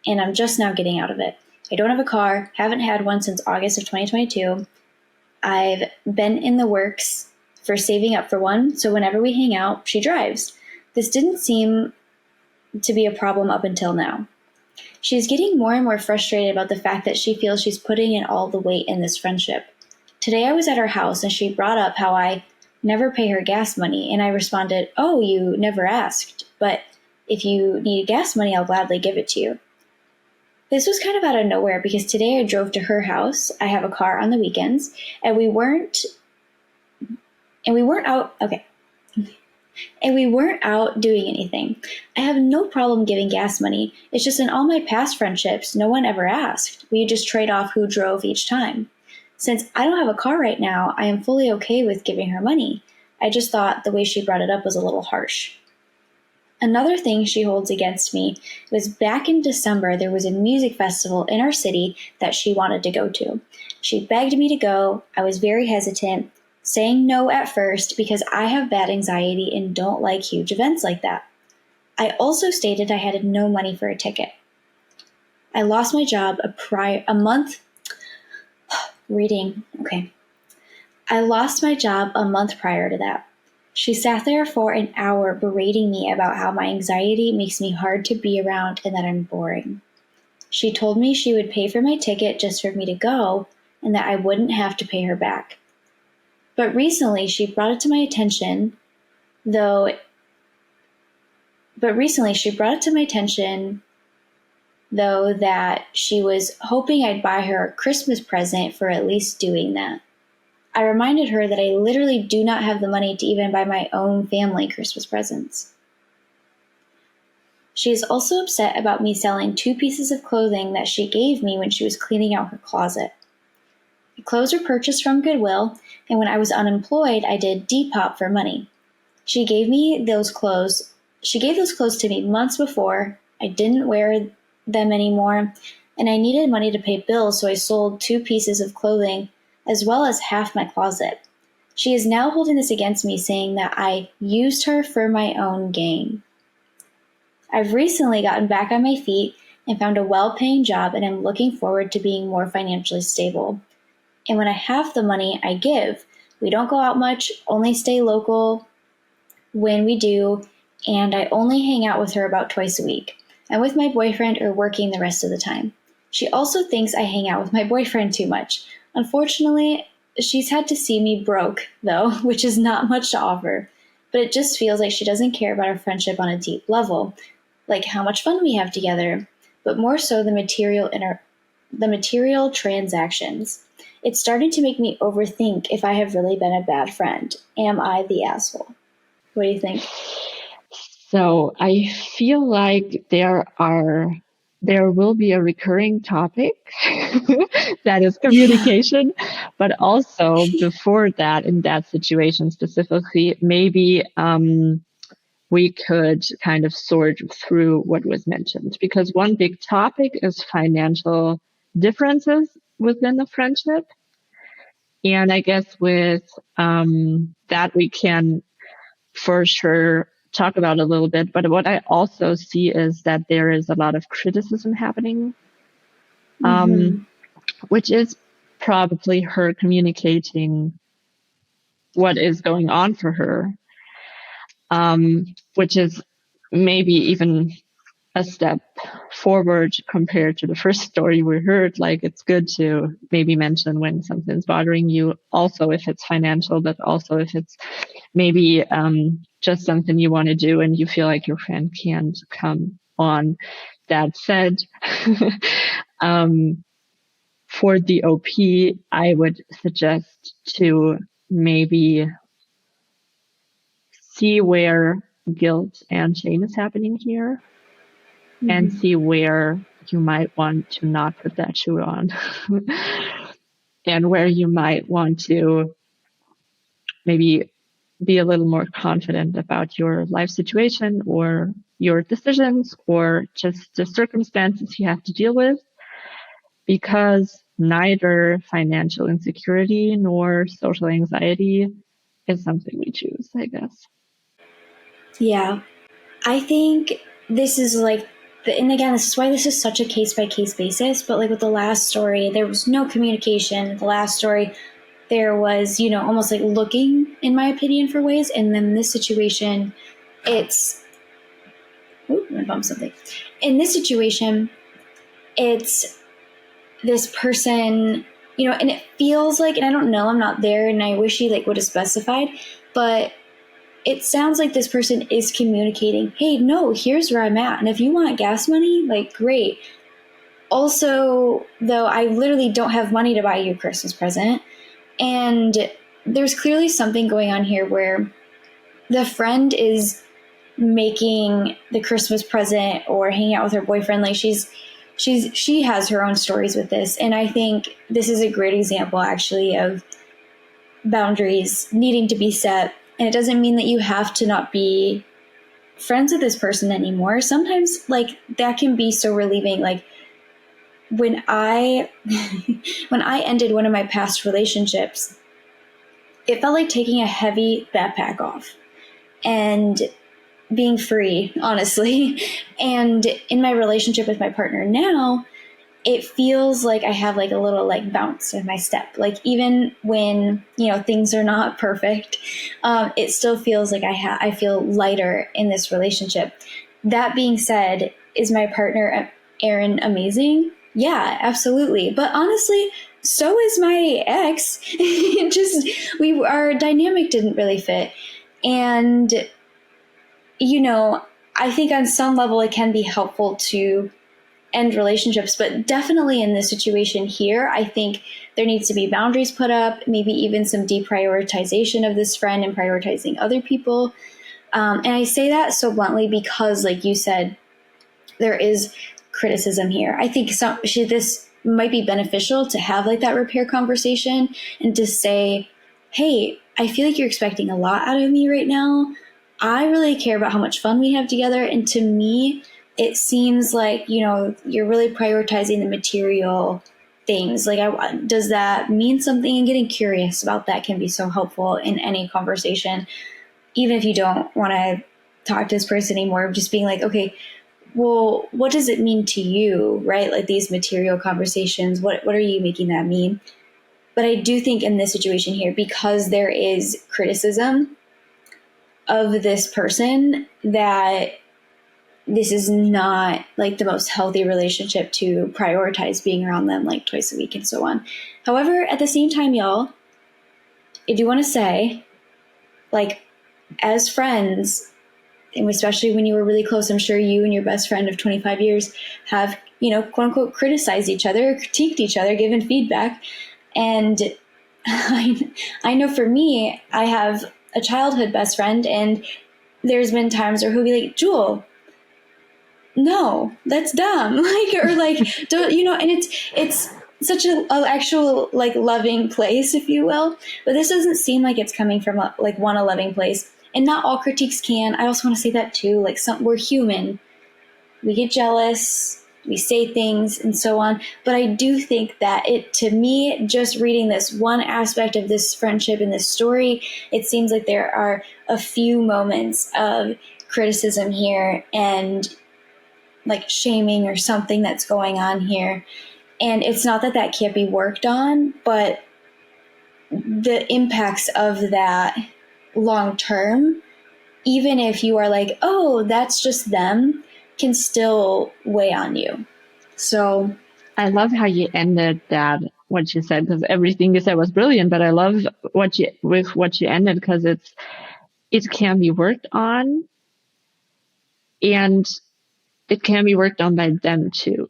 and I'm just now getting out of it. I don't have a car, haven't had one since August of 2022. I've been in the works for saving up for one, so whenever we hang out, she drives. This didn't seem to be a problem up until now. She's getting more and more frustrated about the fact that she feels she's putting in all the weight in this friendship. Today I was at her house and she brought up how I never pay her gas money, and I responded, "Oh, you never asked, but if you need gas money, I'll gladly give it to you." This was kind of out of nowhere because today I drove to her house. I have a car on the weekends, and we weren't out. Okay. And we weren't out doing anything. I have no problem giving gas money. It's just in all my past friendships, no one ever asked. We just trade off who drove each time. Since I don't have a car right now, I am fully okay with giving her money. I just thought the way she brought it up was a little harsh. Another thing she holds against me was back in December, there was a music festival in our city that she wanted to go to. She begged me to go. I was very hesitant, saying no at first because I have bad anxiety and don't like huge events like that. I also stated I had no money for a ticket. I lost my job a month reading. Okay. I lost my job a month prior to that. She sat there for an hour berating me about how my anxiety makes me hard to be around and that I'm boring. She told me she would pay for my ticket just for me to go and that I wouldn't have to pay her back. But recently she brought it to my attention, though that she was hoping I'd buy her a Christmas present for at least doing that. I reminded her that I literally do not have the money to even buy my own family Christmas presents. She is also upset about me selling 2 pieces of clothing that she gave me when she was cleaning out her closet. The clothes were purchased from Goodwill, and when I was unemployed, I did Depop for money. She gave those clothes to me months before. I didn't wear them anymore, and I needed money to pay bills, so I sold 2 pieces of clothing as well as half my closet. She is now holding this against me, saying that I used her for my own gain. I've recently gotten back on my feet and found a well-paying job, and I'm looking forward to being more financially stable. And when I have the money, I give. We don't go out much, only stay local when we do, and I only hang out with her about twice a week. I'm with my boyfriend or working the rest of the time. She also thinks I hang out with my boyfriend too much. Unfortunately, she's had to see me broke, though, which is not much to offer. But it just feels like she doesn't care about our friendship on a deep level, like how much fun we have together, but more so the material transactions. It's starting to make me overthink if I have really been a bad friend. Am I the asshole? What do you think? So I feel like there will be a recurring topic that is Yeah. communication, but also before that, in that situation specifically, maybe we could kind of sort through what was mentioned, because one big topic is financial differences within a friendship. And I guess with that we can for sure talk about a little bit. But what I also see is that there is a lot of criticism happening, Mm-hmm. which is probably her communicating what is going on for her, which is maybe even a step forward compared to the first story we heard. Like, it's good to maybe mention when something's bothering you, also if it's financial, but also if it's maybe just something you want to do and you feel like your friend can't come on. That said, for the OP, I would suggest to maybe see where guilt and shame is happening here, and Mm-hmm. see where you might want to not put that shoe on and where you might want to maybe be a little more confident about your life situation or your decisions or just the circumstances you have to deal with, because neither financial insecurity nor social anxiety is something we choose, I guess. Yeah. I think this is like, and again, this is why this is such a case by case basis. But like with the last story, there was no communication. The last story, there was, almost like looking, in my opinion, for ways. And then this situation, it's, ooh, I'm gonna bump something. In this situation, it's this person, and it feels like, and I don't know, I'm not there, and I wish he like would have specified, but it sounds like this person is communicating, hey, no, here's where I'm at. And if you want gas money, like, great. Also, though, I literally don't have money to buy you a Christmas present. And there's clearly something going on here where the friend is making the Christmas present or hanging out with her boyfriend. Like she has her own stories with this. And I think this is a great example actually of boundaries needing to be set. And it doesn't mean that you have to not be friends with this person anymore. Sometimes like that can be so relieving. Like when I when I ended one of my past relationships, it felt like taking a heavy backpack off and being free, honestly. And in my relationship with my partner now, it feels like I have like a little like bounce in my step. Like even when things are not perfect, it still feels like I feel lighter in this relationship. That being said, is my partner Aaron amazing? Yeah, absolutely. But honestly, so is my ex. Just our dynamic didn't really fit, and I think on some level it can be helpful to end relationships, but definitely in this situation here, I think there needs to be boundaries put up, maybe even some deprioritization of this friend and prioritizing other people. And I say that so bluntly because, like you said, there is criticism here. I think this might be beneficial to have like that repair conversation and to say, hey, I feel like you're expecting a lot out of me right now. I really care about how much fun we have together. And to me, it seems like, you're really prioritizing the material things. Like, does that mean something? And getting curious about that can be so helpful in any conversation, even if you don't want to talk to this person anymore. Just being like, okay, well, what does it mean to you, right? Like these material conversations, what are you making that mean? But I do think in this situation here, because there is criticism, of this person that this is not like the most healthy relationship to prioritize being around them like twice a week and so on. However, at the same time, y'all, I do want to say, like, as friends, and especially when you were really close, I'm sure you and your best friend of 25 years have, quote unquote, criticized each other, critiqued each other, given feedback. And I know for me, I have a childhood best friend, and there's been times where he'll be like, Jewel, no, that's dumb. Or don't, and it's such a actual like loving place, if you will. But this doesn't seem like it's coming from a loving place. And not all critiques can. I also want to say that too. Like, we're human. We get jealous. We say things and so on. But I do think that to me, just reading this one aspect of this friendship in this story, it seems like there are a few moments of criticism here and like shaming or something that's going on here. And it's not that can't be worked on, but the impacts of that long term, even if you are like, oh, that's just them, can still weigh on you. So I love how you ended that, what you said, because everything you said was brilliant, but I love what you ended, because it can be worked on, and it can be worked on by them too.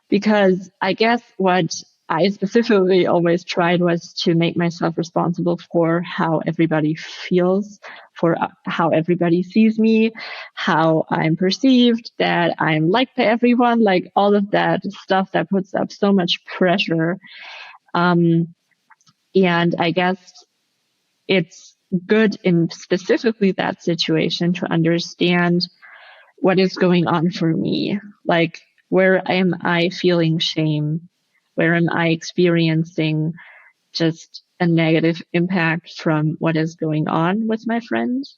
Because I guess what I specifically always tried was to make myself responsible for how everybody feels, for how everybody sees me, how I'm perceived, that I'm liked by everyone, like all of that stuff that puts up so much pressure. And I guess it's good in specifically that situation to understand what is going on for me. Like, where am I feeling shame? Where am I experiencing just a negative impact from what is going on with my friends,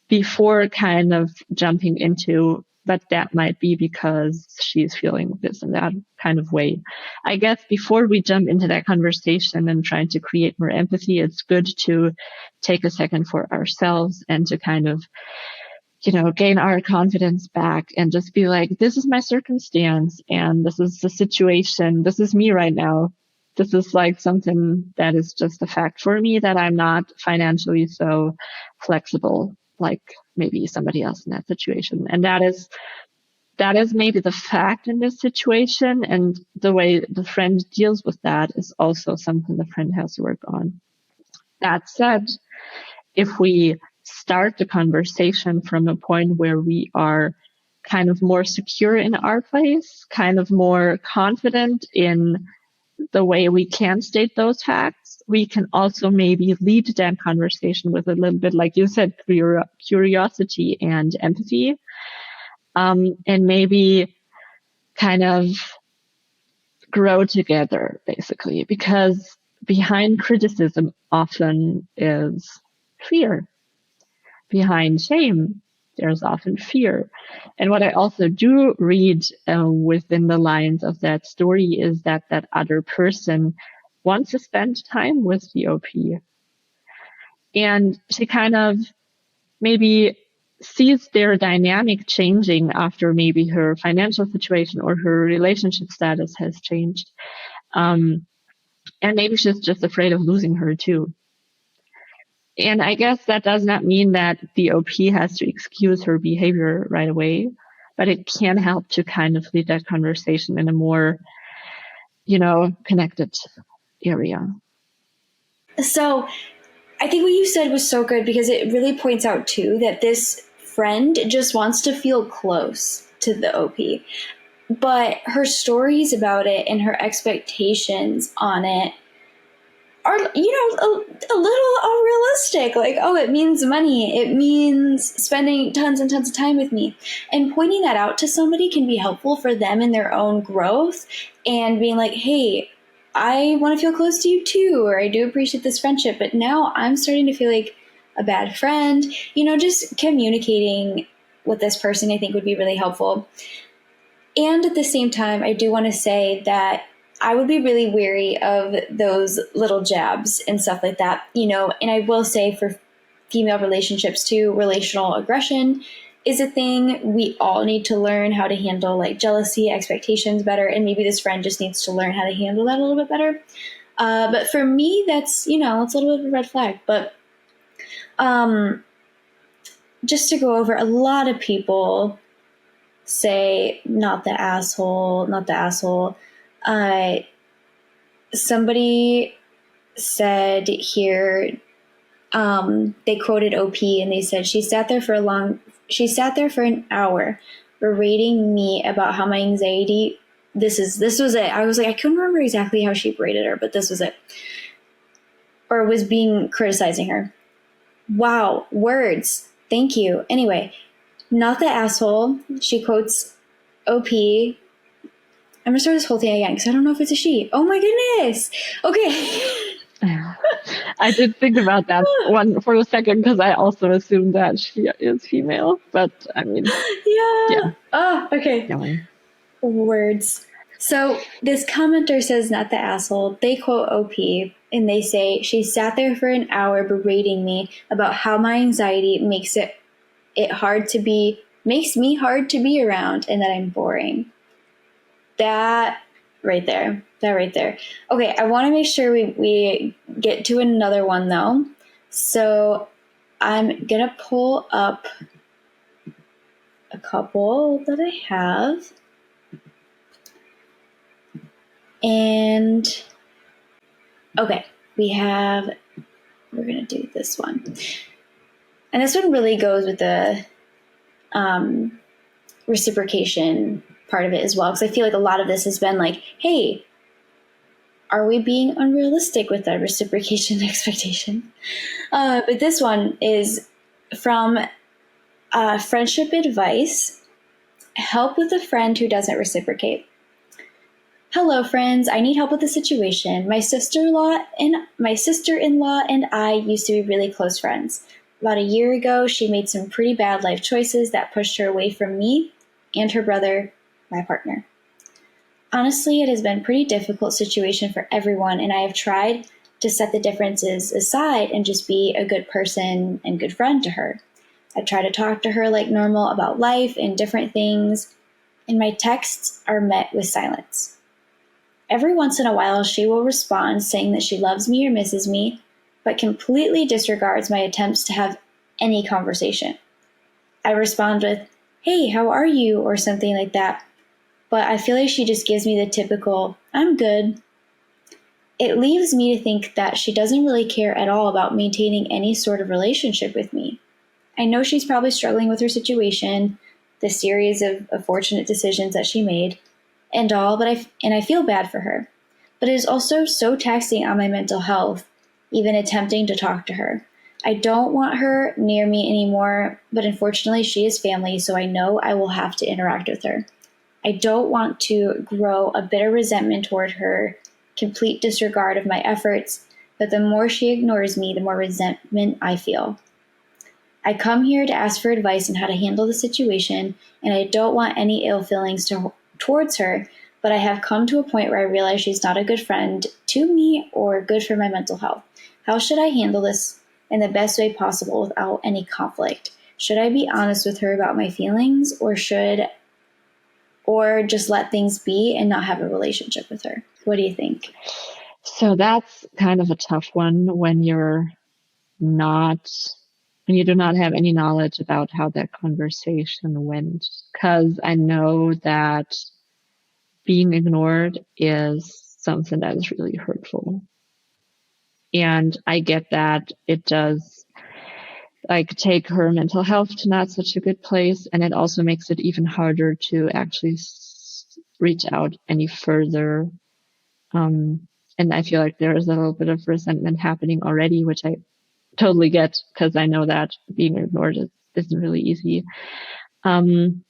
before kind of jumping into, but that might be because she's feeling this and that kind of way. I guess before we jump into that conversation and trying to create more empathy, it's good to take a second for ourselves and to kind of, gain our confidence back and just be like, this is my circumstance and this is the situation. This is me right now. This is like something that is just a fact for me, that I'm not financially so flexible like maybe somebody else in that situation. And that is maybe the fact in this situation, and the way the friend deals with that is also something the friend has to work on. That said, if we start the conversation from a point where we are kind of more secure in our place, kind of more confident in the way we can state those facts, we can also maybe lead that conversation with a little bit, like you said, curiosity and empathy, and maybe kind of grow together, basically, because behind criticism often is fear. Behind shame, there's often fear. And what I also do read within the lines of that story is that other person wants to spend time with the OP. And she kind of maybe sees their dynamic changing after maybe her financial situation or her relationship status has changed. And maybe she's just afraid of losing her too. And I guess that does not mean that the OP has to excuse her behavior right away, but it can help to kind of lead that conversation in a more, connected area. So I think what you said was so good, because it really points out too that this friend just wants to feel close to the OP. But her stories about it and her expectations on it are, a little unrealistic. Like, oh, it means money. It means spending tons and tons of time with me. And pointing that out to somebody can be helpful for them in their own growth, and being like, hey, I want to feel close to you too, or I do appreciate this friendship, but now I'm starting to feel like a bad friend. Just communicating with this person, I think, would be really helpful. And at the same time, I do want to say that I would be really wary of those little jabs and stuff like that, and I will say, for female relationships too, relational aggression is a thing. We all need to learn how to handle like jealousy, expectations better, and maybe this friend just needs to learn how to handle that a little bit better. But for me, that's, it's a little bit of a red flag. But just to go over, a lot of people say, not the asshole, not the asshole. Somebody said here, they quoted OP and they said, she sat there for an hour berating me about how my anxiety, this was it. I was like, I couldn't remember exactly how she berated her, but this was it. Or was criticizing her. Wow, words. Thank you. Anyway, not the asshole. She quotes OP. I'm gonna start this whole thing again because I don't know if it's a she. Oh my goodness. Okay. I did think about that one for a second because I also assumed that she is female, but I mean, yeah. Oh, okay. Yeah. Words. So this commenter says, not the asshole. They quote OP and they say, she sat there for an hour berating me about how my anxiety makes me hard to be around and that I'm boring. That right there. Okay, I want to make sure we get to another one though. So I'm going to pull up a couple that I have. And okay, we're going to do this one. And this one really goes with the reciprocation part of it as well. Because I feel like a lot of this has been like, hey, are we being unrealistic with our reciprocation expectation? But this one is from Friendship Advice. Help with a friend who doesn't reciprocate. Hello, friends. I need help with a situation. My sister-in-law and I used to be really close friends. About a year ago, she made some pretty bad life choices that pushed her away from me and her brother, my partner. Honestly, it has been a pretty difficult situation for everyone, and I have tried to set the differences aside and just be a good person and good friend to her. I try to talk to her like normal about life and different things, and my texts are met with silence. Every once in a while, she will respond saying that she loves me or misses me, but completely disregards my attempts to have any conversation. I respond with, hey, how are you? Or something like that, but I feel like she just gives me the typical, I'm good. It leaves me to think that she doesn't really care at all about maintaining any sort of relationship with me. I know she's probably struggling with her situation, the series of fortunate decisions that she made, and all, but I feel bad for her. But it is also so taxing on my mental health, even attempting to talk to her. I don't want her near me anymore, but unfortunately she is family, so I know I will have to interact with her. I don't want to grow a bitter resentment toward her, complete disregard of my efforts, but the more she ignores me, the more resentment I feel. I come here to ask for advice on how to handle the situation, and I don't want any ill feelings towards her, but I have come to a point where I realize she's not a good friend to me or good for my mental health. How should I handle this in the best way possible without any conflict? Should I be honest with her about my feelings, or just let things be and not have a relationship with her? What do you think? So that's kind of a tough one when you do not have any knowledge about how that conversation went. Because I know that being ignored is something that is really hurtful. And I get that it does like take her mental health to not such a good place. And it also makes it even harder to actually reach out any further. And I feel like there is a little bit of resentment happening already, which I totally get because I know that being ignored isn't really easy. And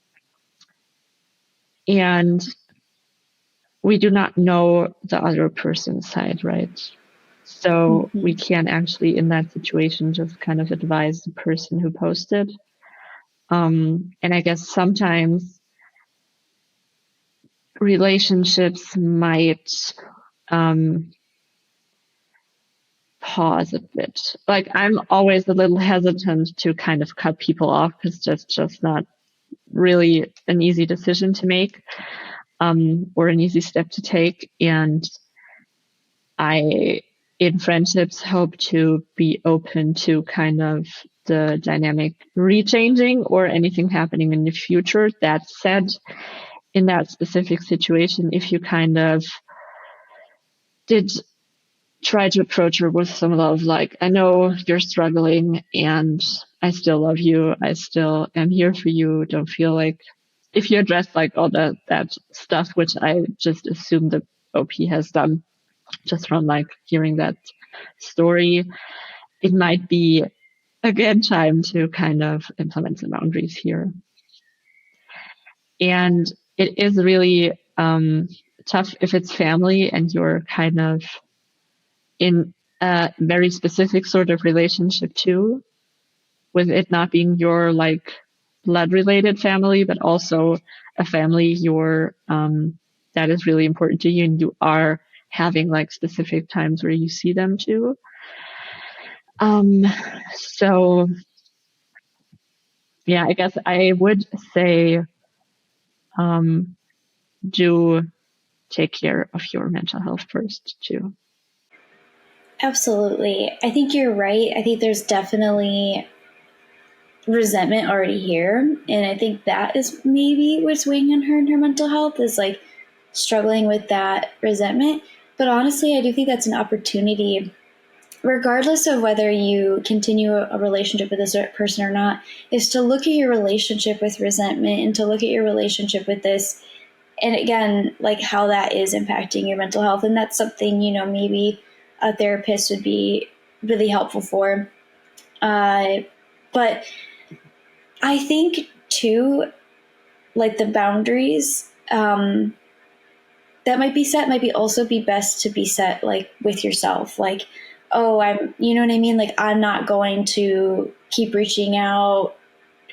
we do not know the other person's side, right? So we can't actually, in that situation, just kind of advise the person who posted. And I guess sometimes relationships might pause a bit. Like, I'm always a little hesitant to kind of cut people off because that's just not really an easy decision to make, or an easy step to take. And I, in friendships, hope to be open to kind of the dynamic rechanging or anything happening in the future. That said, in that specific situation, if you kind of did try to approach her with some love, like, I know you're struggling and I still love you. I still am here for you. Don't feel like, if you address like all that stuff, which I just assume the OP has done just from like hearing that story, it might be again time to kind of implement some boundaries here. And it is really tough if it's family and you're kind of in a very specific sort of relationship too, with it not being your like blood related family, but also a family that is really important to you, and you are having like specific times where you see them too. So yeah, I guess I would say, do take care of your mental health first too. Absolutely. I think you're right. I think there's definitely resentment already here. And I think that is maybe what's weighing on her and her mental health, is like struggling with that resentment. But honestly, I do think that's an opportunity, regardless of whether you continue a relationship with this person or not, is to look at your relationship with resentment and to look at your relationship with this. And again, like how that is impacting your mental health. And that's something, maybe a therapist would be really helpful for. But I think too, like the boundaries that might be set might be also be best to be set like with yourself. Like, oh, you know what I mean? Like, I'm not going to keep reaching out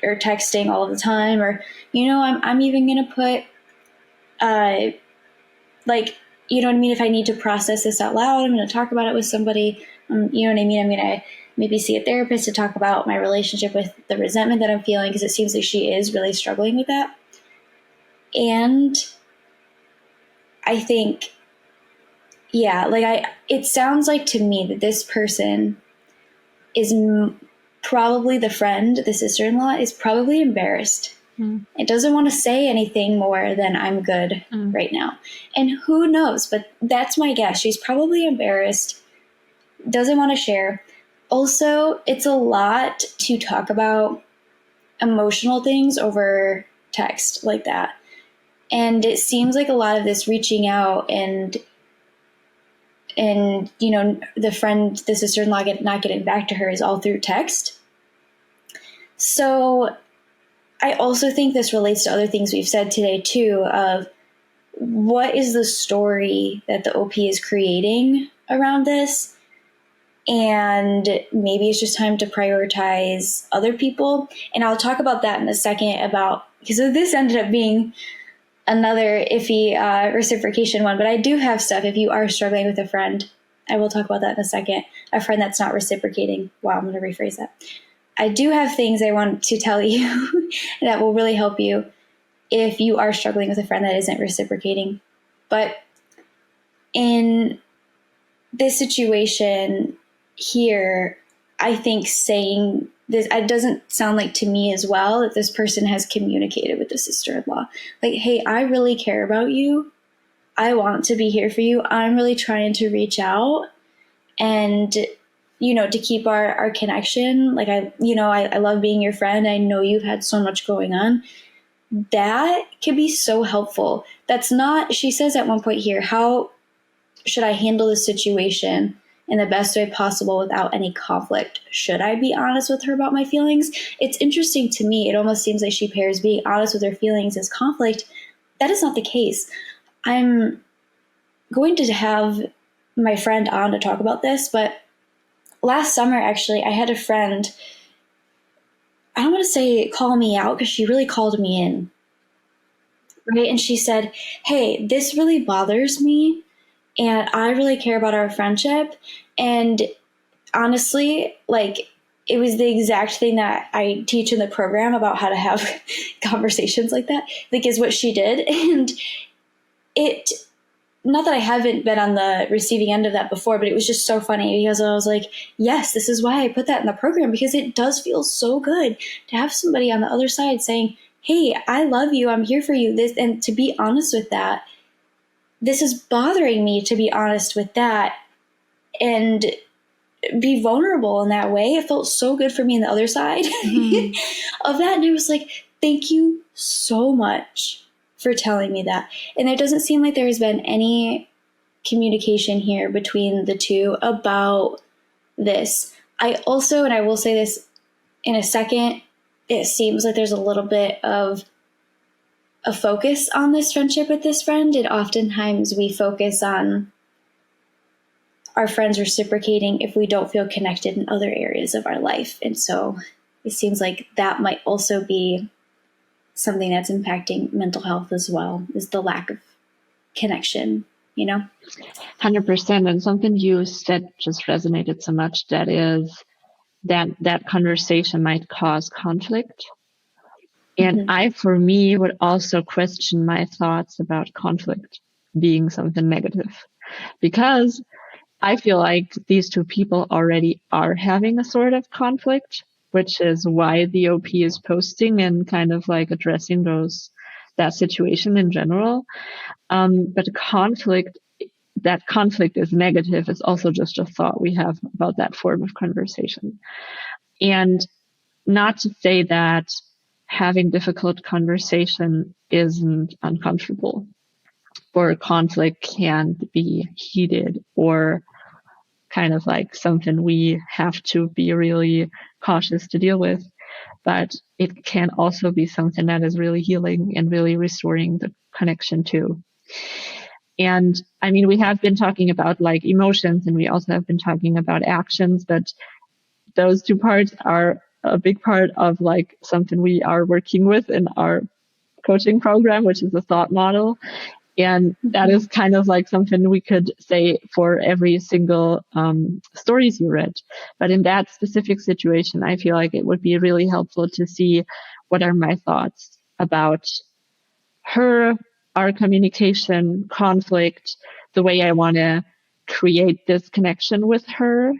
or texting all the time, or, I'm even going to put, like, you know what I mean? If I need to process this out loud, I'm going to talk about it with somebody. You know what I mean? I'm going to maybe see a therapist to talk about my relationship with the resentment that I'm feeling, because it seems like she is really struggling with that. And I think, yeah, like it sounds like to me that this person is probably the friend, the sister-in-law is probably embarrassed. It doesn't want to say anything more than I'm good right now. And who knows, but that's my guess. She's probably embarrassed, doesn't want to share. Also, it's a lot to talk about emotional things over text like that. And it seems like a lot of this reaching out and the friend, the sister-in-law not getting back to her is all through text. So I also think this relates to other things we've said today too, of what is the story that the OP is creating around this? And maybe it's just time to prioritize other people. And I'll talk about that in a second, because this ended up being another iffy reciprocation one. But I do have stuff if you are struggling with a friend. I will talk about that in a second. A friend that's not reciprocating. Wow, I'm going to rephrase that. I do have things I want to tell you that will really help you if you are struggling with a friend that isn't reciprocating. But in this situation here, I think saying this, it doesn't sound like to me as well that this person has communicated with the sister-in-law. Like, hey, I really care about you. I want to be here for you. I'm really trying to reach out and, to keep our connection. Like, I love being your friend. I know you've had so much going on. That could be so helpful. That's not, she says at one point here, how should I handle the situation in the best way possible without any conflict? Should I be honest with her about my feelings? It's interesting to me. It almost seems like she pairs being honest with her feelings as conflict. That is not the case. I'm going to have my friend on to talk about this, but last summer, actually, I had a friend, I don't want to say call me out, because she really called me in, right? And she said, hey, this really bothers me, and I really care about our friendship. And honestly, like, it was the exact thing that I teach in the program about how to have conversations like that, like, is what she did. And it, not that I haven't been on the receiving end of that before, but it was just so funny because I was like, yes, this is why I put that in the program, because it does feel so good to have somebody on the other side saying, hey, I love you, I'm here for you. This, and to be honest with that, this is bothering me, to be honest with that, and be vulnerable in that way. It felt so good for me on the other side of that. And I was like, thank you so much for telling me that. And it doesn't seem like there's been any communication here between the two about this. I also, and I will say this in a second, it seems like there's a little bit of a focus on this friendship with this friend. And oftentimes we focus on our friends reciprocating if we don't feel connected in other areas of our life. And so it seems like that might also be something that's impacting mental health as well, is the lack of connection, you know? 100%. And something you said just resonated so much, that is that conversation might cause conflict. And I, for me, would also question my thoughts about conflict being something negative, because I feel like these two people already are having a sort of conflict, which is why the OP is posting and kind of like addressing that situation in general. But that conflict is negative is also just a thought we have about that form of conversation. And not to say that having difficult conversation isn't uncomfortable, or conflict can be heated, or kind of like something we have to be really cautious to deal with. But it can also be something that is really healing and really restoring the connection too. And I mean, we have been talking about like emotions, and we also have been talking about actions, but those two parts are a big part of like something we are working with in our coaching program, which is the thought model. And that is kind of like something we could say for every single stories you read. But in that specific situation, I feel like it would be really helpful to see what are my thoughts about her, our communication, conflict, the way I want to create this connection with her,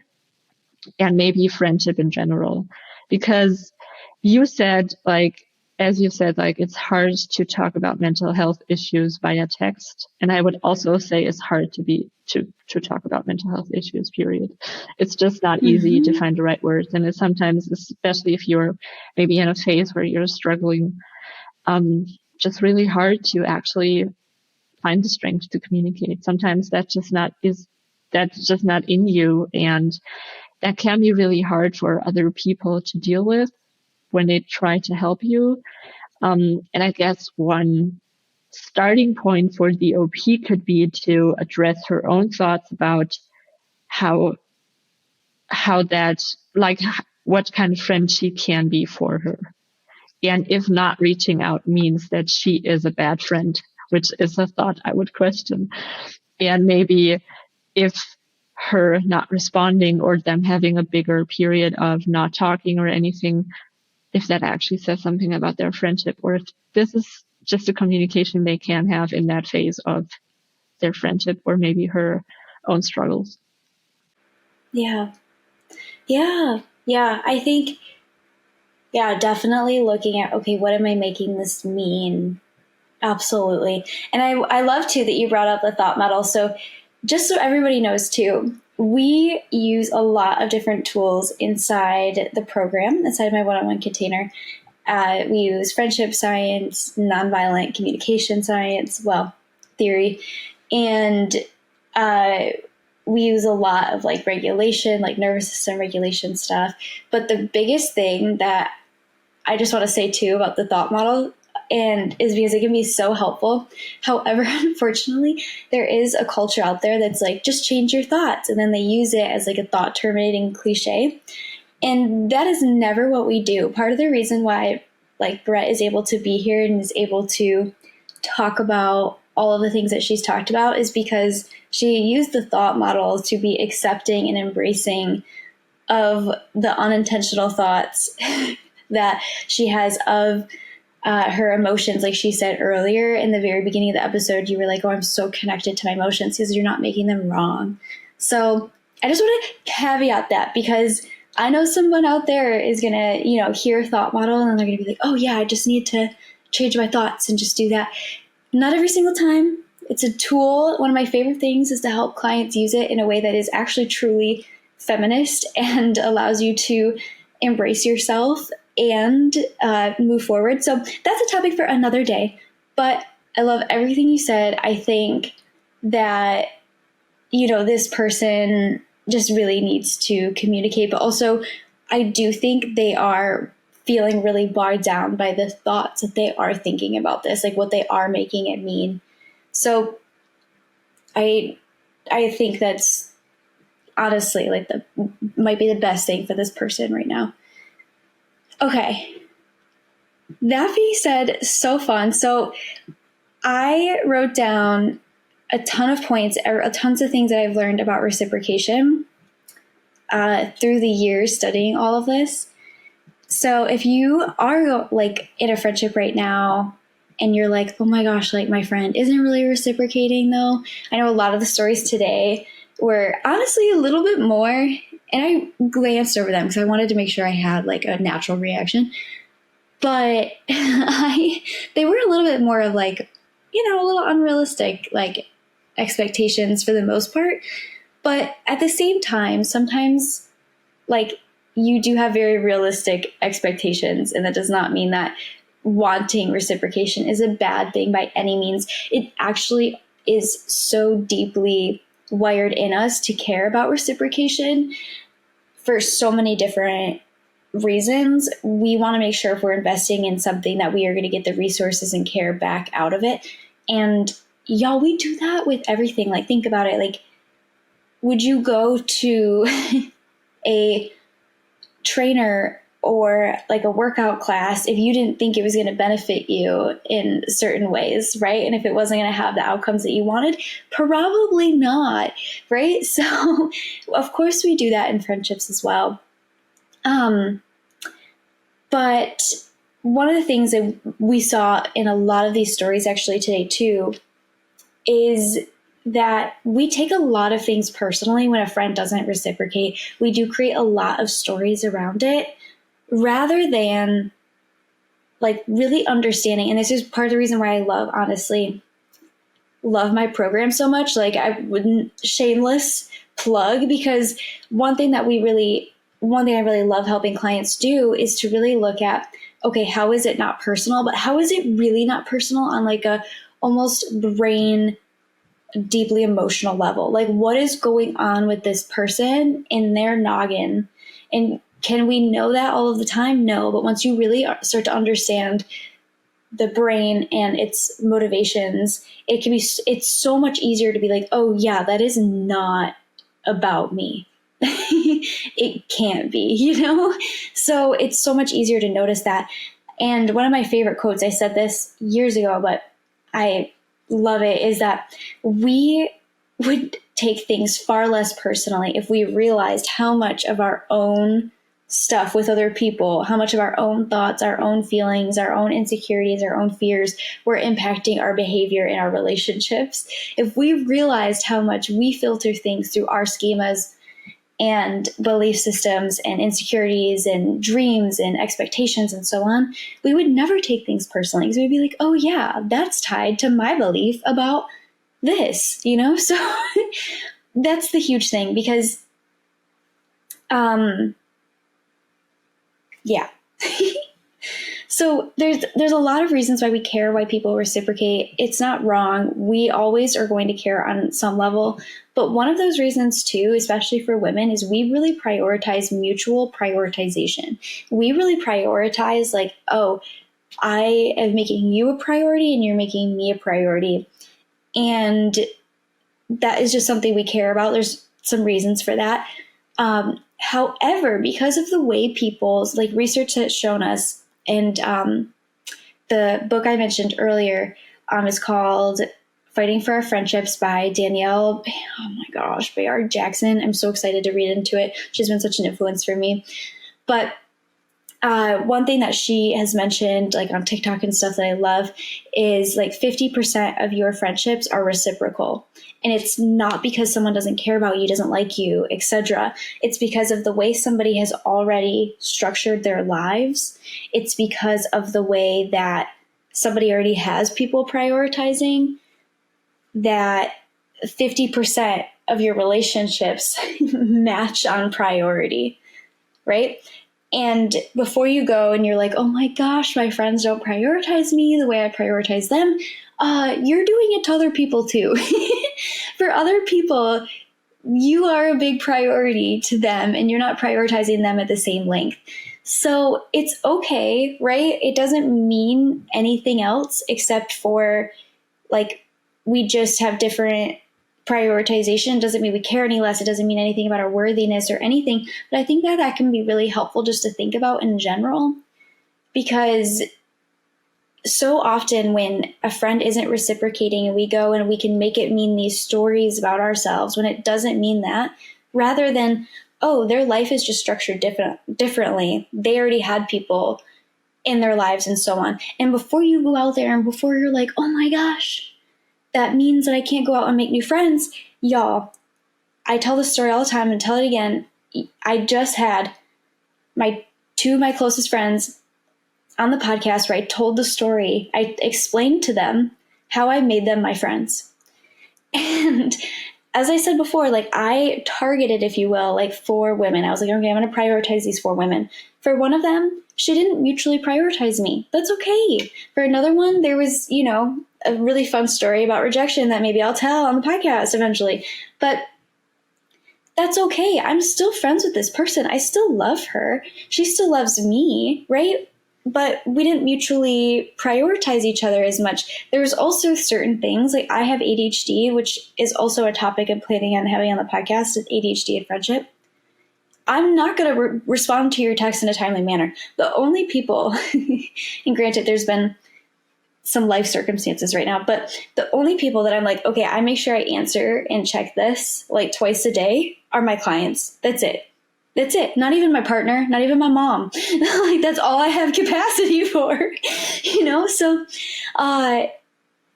and maybe friendship in general. Because you said, like, as you said, like, it's hard to talk about mental health issues via text. And I would also say it's hard to talk about mental health issues, period. It's just not easy to find the right words. And it's sometimes, especially if you're maybe in a phase where you're struggling, just really hard to actually find the strength to communicate. Sometimes that's just not in you. And that can be really hard for other people to deal with when they try to help you. And I guess one starting point for the OP could be to address her own thoughts about how that, like, what kind of friend she can be for her. And if not reaching out means that she is a bad friend, which is a thought I would question. And maybe if her not responding, or them having a bigger period of not talking or anything, if that actually says something about their friendship, or if this is just a communication they can have in that phase of their friendship, or maybe her own struggles. Yeah. I think, definitely looking at, okay, what am I making this mean? Absolutely. And I love too that you brought up the thought model. So just so everybody knows too, we use a lot of different tools inside the program, inside my one-on-one container. We use friendship science, nonviolent communication science, theory, and we use a lot of like regulation, like nervous system regulation stuff. But the biggest thing that I just want to say too about the thought model, and is because it can be so helpful. However, unfortunately, there is a culture out there that's like, just change your thoughts. And then they use it as like a thought terminating cliche. And that is never what we do. Part of the reason why like Berit is able to be here and is able to talk about all of the things that she's talked about is because she used the thought model to be accepting and embracing of the unintentional thoughts that she has of her emotions. Like she said earlier in the very beginning of the episode, you were like, oh, I'm so connected to my emotions because you're not making them wrong. So I just want to caveat that, because I know someone out there is going to, hear thought model and they're going to be like, oh yeah, I just need to change my thoughts and just do that. Not every single time. It's a tool. One of my favorite things is to help clients use it in a way that is actually truly feminist and allows you to embrace yourself and move forward. So that's a topic for another day. But I love everything you said. I think that, this person just really needs to communicate. But also, I do think they are feeling really bogged down by the thoughts that they are thinking about this, like what they are making it mean. So I think that's honestly like might be the best thing for this person right now. Okay. That being said, so fun. So I wrote down a ton of points, tons of things that I've learned about reciprocation through the years studying all of this. So if you are like in a friendship right now and you're like, oh my gosh, like my friend isn't really reciprocating though. I know a lot of the stories today were honestly a little bit more, and I glanced over them because I wanted to make sure I had like a natural reaction. But they were a little bit more of like, a little unrealistic like expectations for the most part. But at the same time, sometimes like you do have very realistic expectations, and that does not mean that wanting reciprocation is a bad thing by any means. It actually is so deeply wired in us to care about reciprocation for so many different reasons. We want to make sure if we're investing in something that we are going to get the resources and care back out of it. And y'all, we do that with everything. Like, think about it. Like, would you go to a trainer or like a workout class if you didn't think it was going to benefit you in certain ways, right? And if it wasn't going to have the outcomes that you wanted? Probably not, right? So of course we do that in friendships as well. But one of the things that we saw in a lot of these stories actually today too is that we take a lot of things personally when a friend doesn't reciprocate. We do create a lot of stories around it rather than like really understanding. And this is part of the reason why I honestly love my program so much. Like, I wouldn't shameless plug, because one thing I really love helping clients do is to really look at, okay, how is it not personal, but how is it really not personal on like a almost brain deeply emotional level? Like, what is going on with this person in their noggin? And can we know that all of the time? No. But once you really start to understand the brain and its motivations, it's so much easier to be like, oh yeah, that is not about me. It can't be, So it's so much easier to notice that. And one of my favorite quotes, I said this years ago, but I love it, is that we would take things far less personally if we realized how much of our own stuff with other people, how much of our own thoughts, our own feelings, our own insecurities, our own fears were impacting our behavior in our relationships. If we realized how much we filter things through our schemas and belief systems and insecurities and dreams and expectations and so on, we would never take things personally, because we'd be like, oh yeah, that's tied to my belief about this, So that's the huge thing, because yeah. So there's a lot of reasons why we care, why people reciprocate. It's not wrong. We always are going to care on some level. But one of those reasons too, especially for women, is we really prioritize mutual prioritization. We really prioritize like, oh, I am making you a priority and you're making me a priority. And that is just something we care about. There's some reasons for that. However, because of the way people's like research has shown us, and the book I mentioned earlier is called Fighting for Our Friendships by Danielle, oh my gosh, Bayard Jackson. I'm so excited to read into it. She's been such an influence for me. But one thing that she has mentioned, like on TikTok and stuff that I love, is like 50% of your friendships are reciprocal. And it's not because someone doesn't care about you, doesn't like you, etc. It's because of the way somebody has already structured their lives. It's because of the way that somebody already has people prioritizing, that 50% of your relationships match on priority, right? And before you go and you're like, oh my gosh, my friends don't prioritize me the way I prioritize them, you're doing it to other people too. For other people, you are a big priority to them and you're not prioritizing them at the same length. So it's okay, right? It doesn't mean anything else except for like we just have different prioritization. It doesn't mean we care any less. It doesn't mean anything about our worthiness or anything. But I think that that can be really helpful just to think about in general, because so often when a friend isn't reciprocating and we go and we can make it mean these stories about ourselves when it doesn't mean that, rather than, oh, their life is just structured differently. They already had people in their lives and so on. And before you go out there and before you're like, oh my gosh, that means that I can't go out and make new friends. Y'all, I tell this story all the time and tell it again. I just had two of my closest friends on the podcast where I told the story. I explained to them how I made them my friends. And as I said before, like I targeted, if you will, like 4 women. I was like, okay, I'm going to prioritize these 4 women. For one of them, she didn't mutually prioritize me. That's okay. For another one, there was, a really fun story about rejection that maybe I'll tell on the podcast eventually. But that's okay. I'm still friends with this person. I still love her. She still loves me, right? But we didn't mutually prioritize each other as much. There's also certain things, like I have ADHD, which is also a topic I'm planning on having on the podcast, is ADHD and friendship. I'm not going to respond to your text in a timely manner. The only people, and granted, there's been some life circumstances right now, but the only people that I'm like, okay, I make sure I answer and check this like twice a day are my clients. That's it. That's it. Not even my partner, not even my mom. Like that's all I have capacity for, So,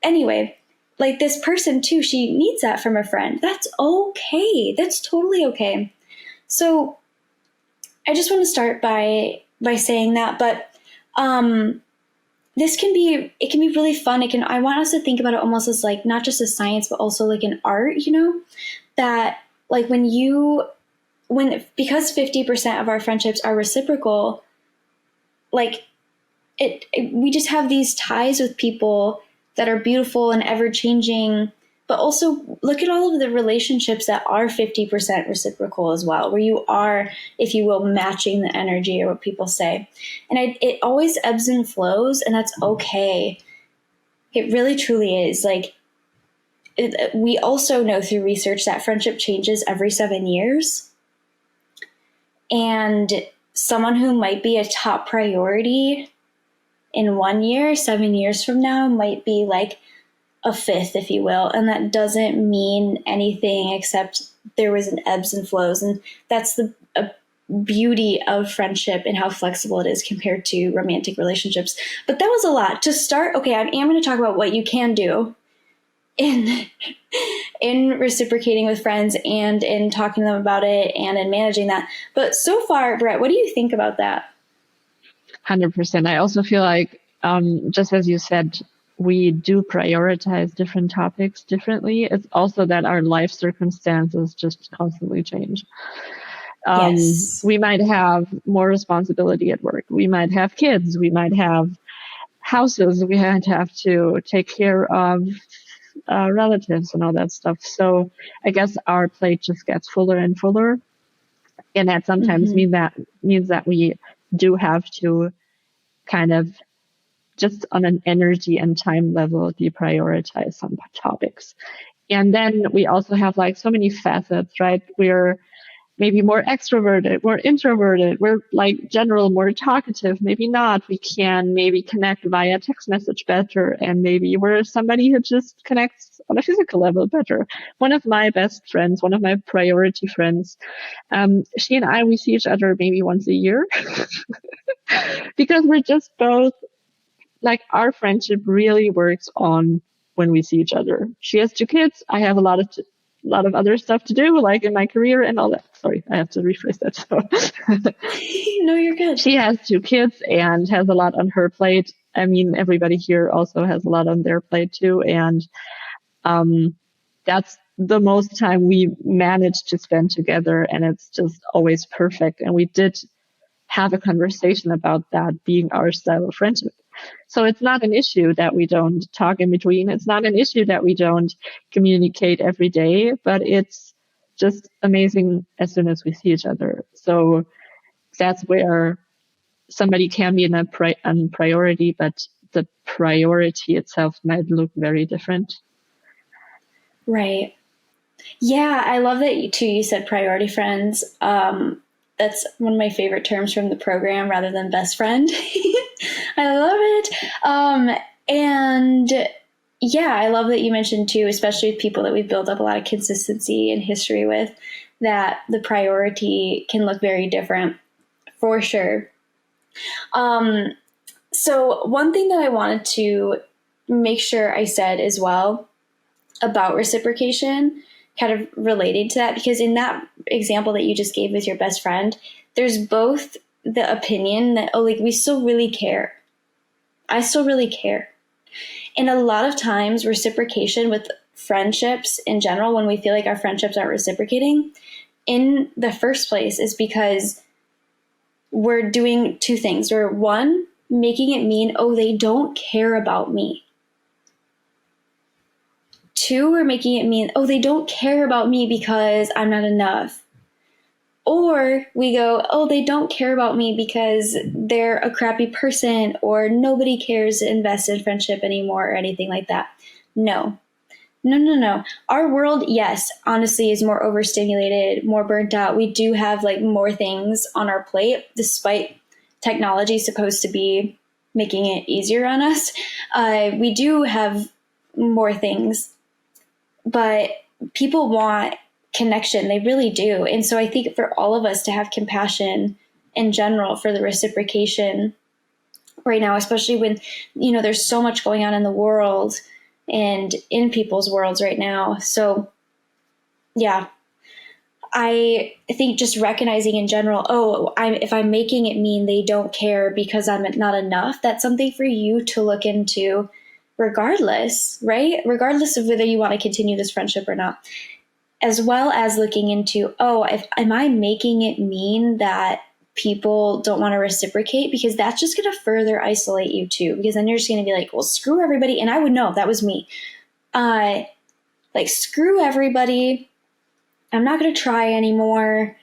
anyway, like this person too, she needs that from a friend. That's okay. That's totally okay. So I just want to start by saying that, but, it can be really fun. I want us to think about it almost as like, not just a science, but also like an art, that like because 50% of our friendships are reciprocal, like we just have these ties with people that are beautiful and ever changing, but also look at all of the relationships that are 50% reciprocal as well, where you are, if you will, matching the energy, or what people say. And it always ebbs and flows, and that's okay. It really truly is. Like, we also know through research that friendship changes every 7 years. And someone who might be a top priority in 1 year, 7 years from now, might be like a 5th, if you will. And that doesn't mean anything except there was an ebbs and flows. And that's the beauty of friendship and how flexible it is compared to romantic relationships. But that was a lot to start. Okay, I am going to talk about what you can do in reciprocating with friends and in talking to them about it and in managing that. But so far, Brett, what do you think about that? 100%. I also feel like, just as you said, we do prioritize different topics differently. It's also that our life circumstances just constantly change. Yes. We might have more responsibility at work. We might have kids. We might have houses. We might have to take care of relatives and all that stuff. So I guess our plate just gets fuller and fuller. And that sometimes means that we do have to kind of just on an energy and time level deprioritize some topics. And then we also have like so many facets, right? We're maybe more extroverted, more introverted. We're like general more talkative, maybe not. We can maybe connect via text message better, and maybe we're somebody who just connects on a physical level better. One of my best friends, one of my priority friends, she and I, we see each other maybe once a year because we're just both like, our friendship really works on when we see each other. She has 2 kids. I have a lot of other stuff to do, like in my career and all that. Sorry, I have to rephrase that. So. No, you're good. She has 2 kids and has a lot on her plate. I mean, everybody here also has a lot on their plate too. And that's the most time we manage to spend together. And it's just always perfect. And we did have a conversation about that being our style of friendship. So it's not an issue that we don't talk in between. It's not an issue that we don't communicate every day, but it's just amazing as soon as we see each other. So that's where somebody can be a priority, but the priority itself might look very different. Right. Yeah, I love that you said priority friends. That's one of my favorite terms from the program rather than best friend. I love it. And yeah, I love that you mentioned too, especially with people that we've built up a lot of consistency and history with, that the priority can look very different for sure. So one thing that I wanted to make sure I said as well about reciprocation, kind of relating to that, because in that example that you just gave with your best friend, there's both the opinion that, oh, like, we still really care. I still really care. And a lot of times reciprocation with friendships in general, when we feel like our friendships aren't reciprocating in the first place, is because we're doing 2 things. We're, one, making it mean, oh, they don't care about me. 2, we're making it mean, oh, they don't care about me because I'm not enough. Or we go, oh, they don't care about me because they're a crappy person, or nobody cares to invest in friendship anymore, or anything like that. No. Our world, yes, honestly, is more overstimulated, more burnt out. We do have like more things on our plate, despite technology supposed to be making it easier on us. We do have more things, but people want connection. They really do. And so I think for all of us to have compassion in general for the reciprocation right now, especially when, there's so much going on in the world and in people's worlds right now. So yeah, I think just recognizing in general, if I'm making it mean they don't care because I'm not enough, that's something for you to look into regardless, right? Regardless of whether you want to continue this friendship or not. As well as looking into, am I making it mean that people don't want to reciprocate? Because that's just going to further isolate you too. Because then you're just going to be like, well, screw everybody. And I would know if that was me. Screw everybody. I'm not going to try anymore.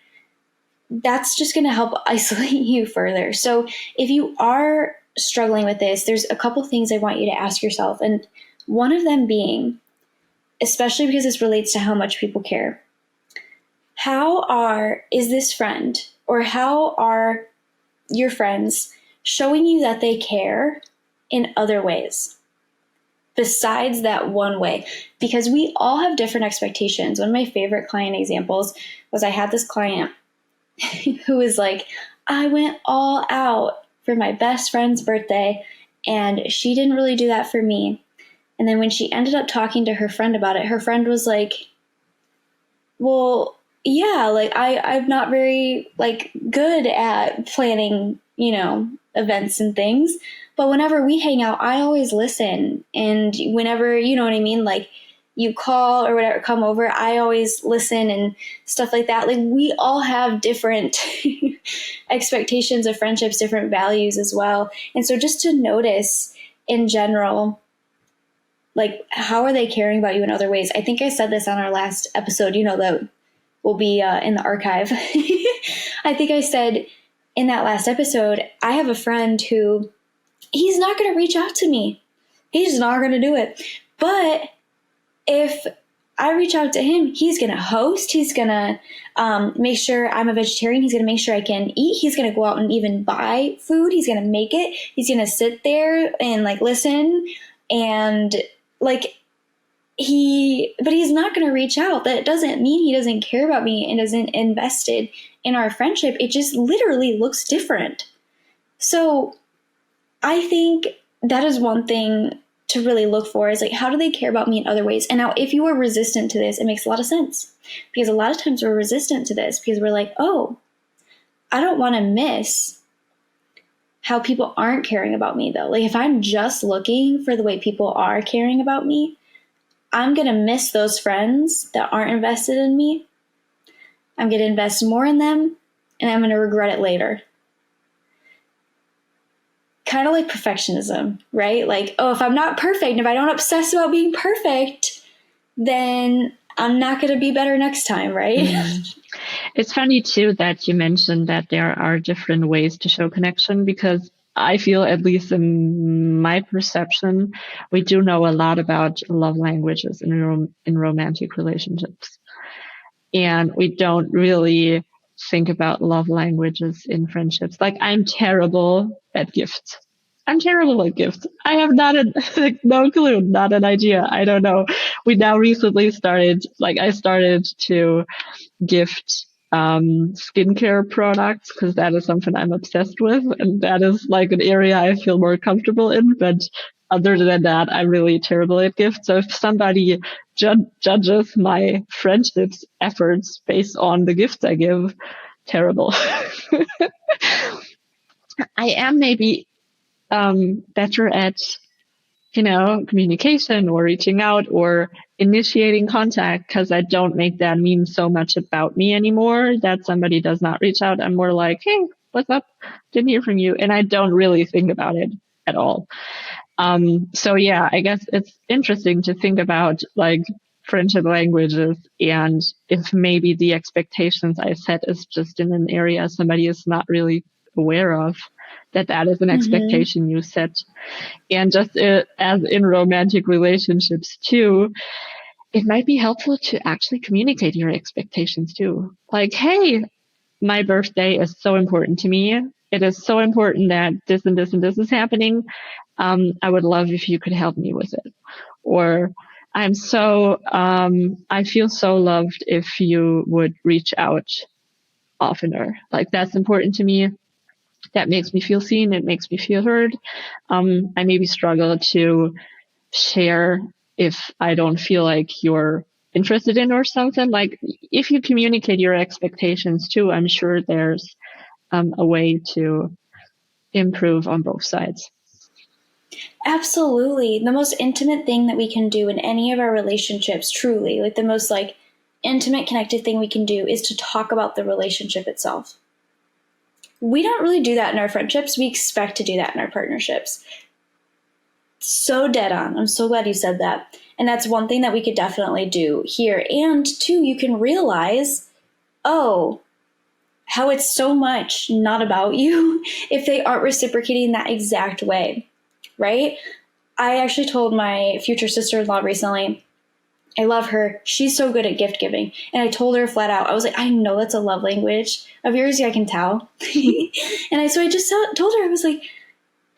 That's just going to help isolate you further. So if you are struggling with this, there's a couple things I want you to ask yourself. And one of them being, especially because this relates to how much people care, is this friend, or how are your friends showing you that they care in other ways besides that one way? Because we all have different expectations. One of my favorite client examples was, I had this client who was like, I went all out for my best friend's birthday, and she didn't really do that for me. And then when she ended up talking to her friend about it, her friend was like, well, yeah, like I'm not very good at planning, events and things. But whenever we hang out, I always listen. And whenever, you know what I mean? Like, you call or whatever, come over, I always listen and stuff like that. Like, we all have different expectations of friendships, different values as well. And so just to notice in general, like, how are they caring about you in other ways? I think I said this on our last episode, that will be in the archive. I think I said in that last episode, I have a friend who, he's not going to reach out to me. He's not going to do it. But if I reach out to him, he's going to host. He's going to make sure I'm a vegetarian. He's going to make sure I can eat. He's going to go out and even buy food. He's going to make it. He's going to sit there and like listen. And like but he's not going to reach out. That doesn't mean he doesn't care about me and isn't invested in our friendship. It just literally looks different. So I think that is one thing to really look for, is like, how do they care about me in other ways? And now if you are resistant to this, it makes a lot of sense, because a lot of times we're resistant to this because we're like, oh, I don't want to miss how people aren't caring about me though. Like if I'm just looking for the way people are caring about me, I'm going to miss those friends that aren't invested in me. I'm going to invest more in them and I'm going to regret it later. Kind of like perfectionism, right? Like, oh, if I'm not perfect, if I don't obsess about being perfect, then I'm not going to be better next time, right? It's funny too that you mentioned that there are different ways to show connection, because I feel, at least in my perception, we do know a lot about love languages in romantic relationships. And we don't really think about love languages in friendships. Like, I'm terrible at gifts. I'm terrible at gifts. I have no clue, not an idea. I don't know. We now recently I started to gift skincare products, because that is something I'm obsessed with, and that is like an area I feel more comfortable in. But other than that, I'm really terrible at gifts. So if somebody judges my friendships efforts based on the gifts I give, terrible. I am maybe better at communication or reaching out or initiating contact, because I don't make that mean so much about me anymore that somebody does not reach out. I'm more like, hey, what's up? Didn't hear from you. And I don't really think about it at all. So yeah, I guess it's interesting to think about like friendship languages, and if maybe the expectations I set is just in an area somebody is not really aware of, that is an expectation you set. And just as in romantic relationships too, it might be helpful to actually communicate your expectations too. Like, hey, my birthday is so important to me. It is so important that this and this and this is happening. I would love if you could help me with it. Or I feel so loved if you would reach out oftener. Like, that's important to me. That makes me feel seen. It makes me feel heard. I maybe struggle to share if I don't feel like you're interested in or something. Like, if you communicate your expectations too, I'm sure there's a way to improve on both sides. Absolutely. The most intimate thing that we can do in any of our relationships, truly, like the most like intimate connected thing we can do, is to talk about the relationship itself. We don't really do that in our friendships. We expect to do that in our partnerships. So dead on. I'm so glad you said that. And that's one thing that we could definitely do here. And two, you can realize, oh, how it's so much not about you if they aren't reciprocating that exact way, right? I actually told my future sister-in-law recently, I love her. She's so good at gift giving. And I told her flat out, I was like, I know that's a love language of yours. I can tell. So I just told her, I was like,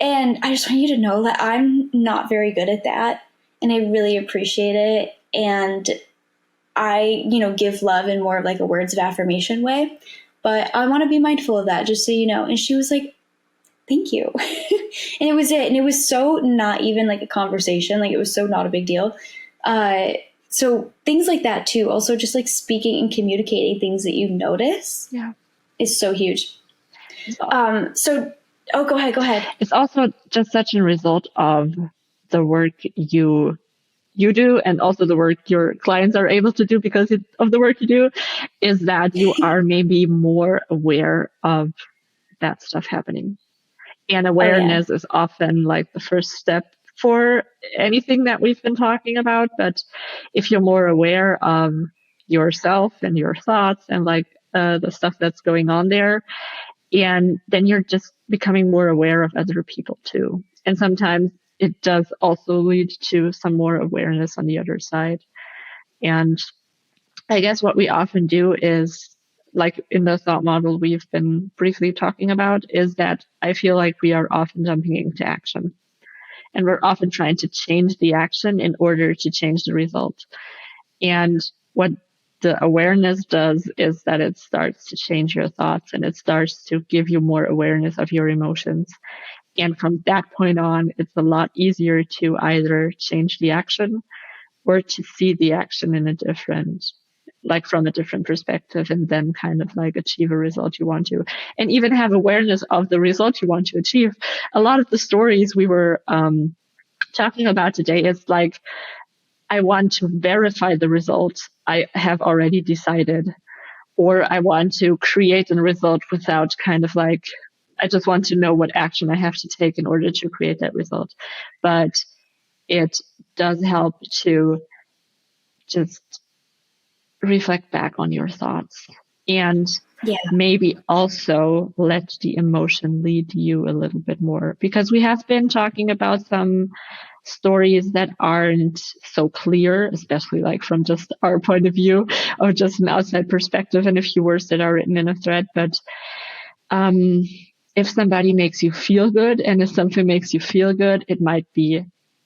and I just want you to know that I'm not very good at that. And I really appreciate it. And I, give love in more of like a words of affirmation way. But I want to be mindful of that, just so you know. And she was like, thank you. And it was it. And it was so not even like a conversation. Like, it was so not a big deal. So things like that too. Also just like speaking and communicating things that you notice is so huge. Go ahead. It's also just such a result of the work you do, and also the work your clients are able to do because of the work you do, is that you are maybe more aware of that stuff happening. And awareness is often like the first step for anything that we've been talking about. But if you're more aware of yourself and your thoughts and like the stuff that's going on there, and then you're just becoming more aware of other people too. And sometimes it does also lead to some more awareness on the other side. And I guess what we often do is, like in the thought model we've been briefly talking about, is that I feel like we are often jumping into action. And we're often trying to change the action in order to change the result. And what the awareness does is that it starts to change your thoughts, and it starts to give you more awareness of your emotions. And from that point on, it's a lot easier to either change the action or to see the action in a different, like from a different perspective, and then kind of like achieve a result you want to, and even have awareness of the result you want to achieve. A lot of the stories we were talking about today is like, I want to verify the result I have already decided, or I want to create a result without kind of like, I just want to know what action I have to take in order to create that result. But it does help to just reflect back on your thoughts and Yeah. maybe also let the emotion lead you a little bit more, because we have been talking about some stories that aren't so clear, especially like from just our point of view or just an outside perspective and a few words that are written in a thread. But if somebody makes you feel good, and if something makes you feel good, it might be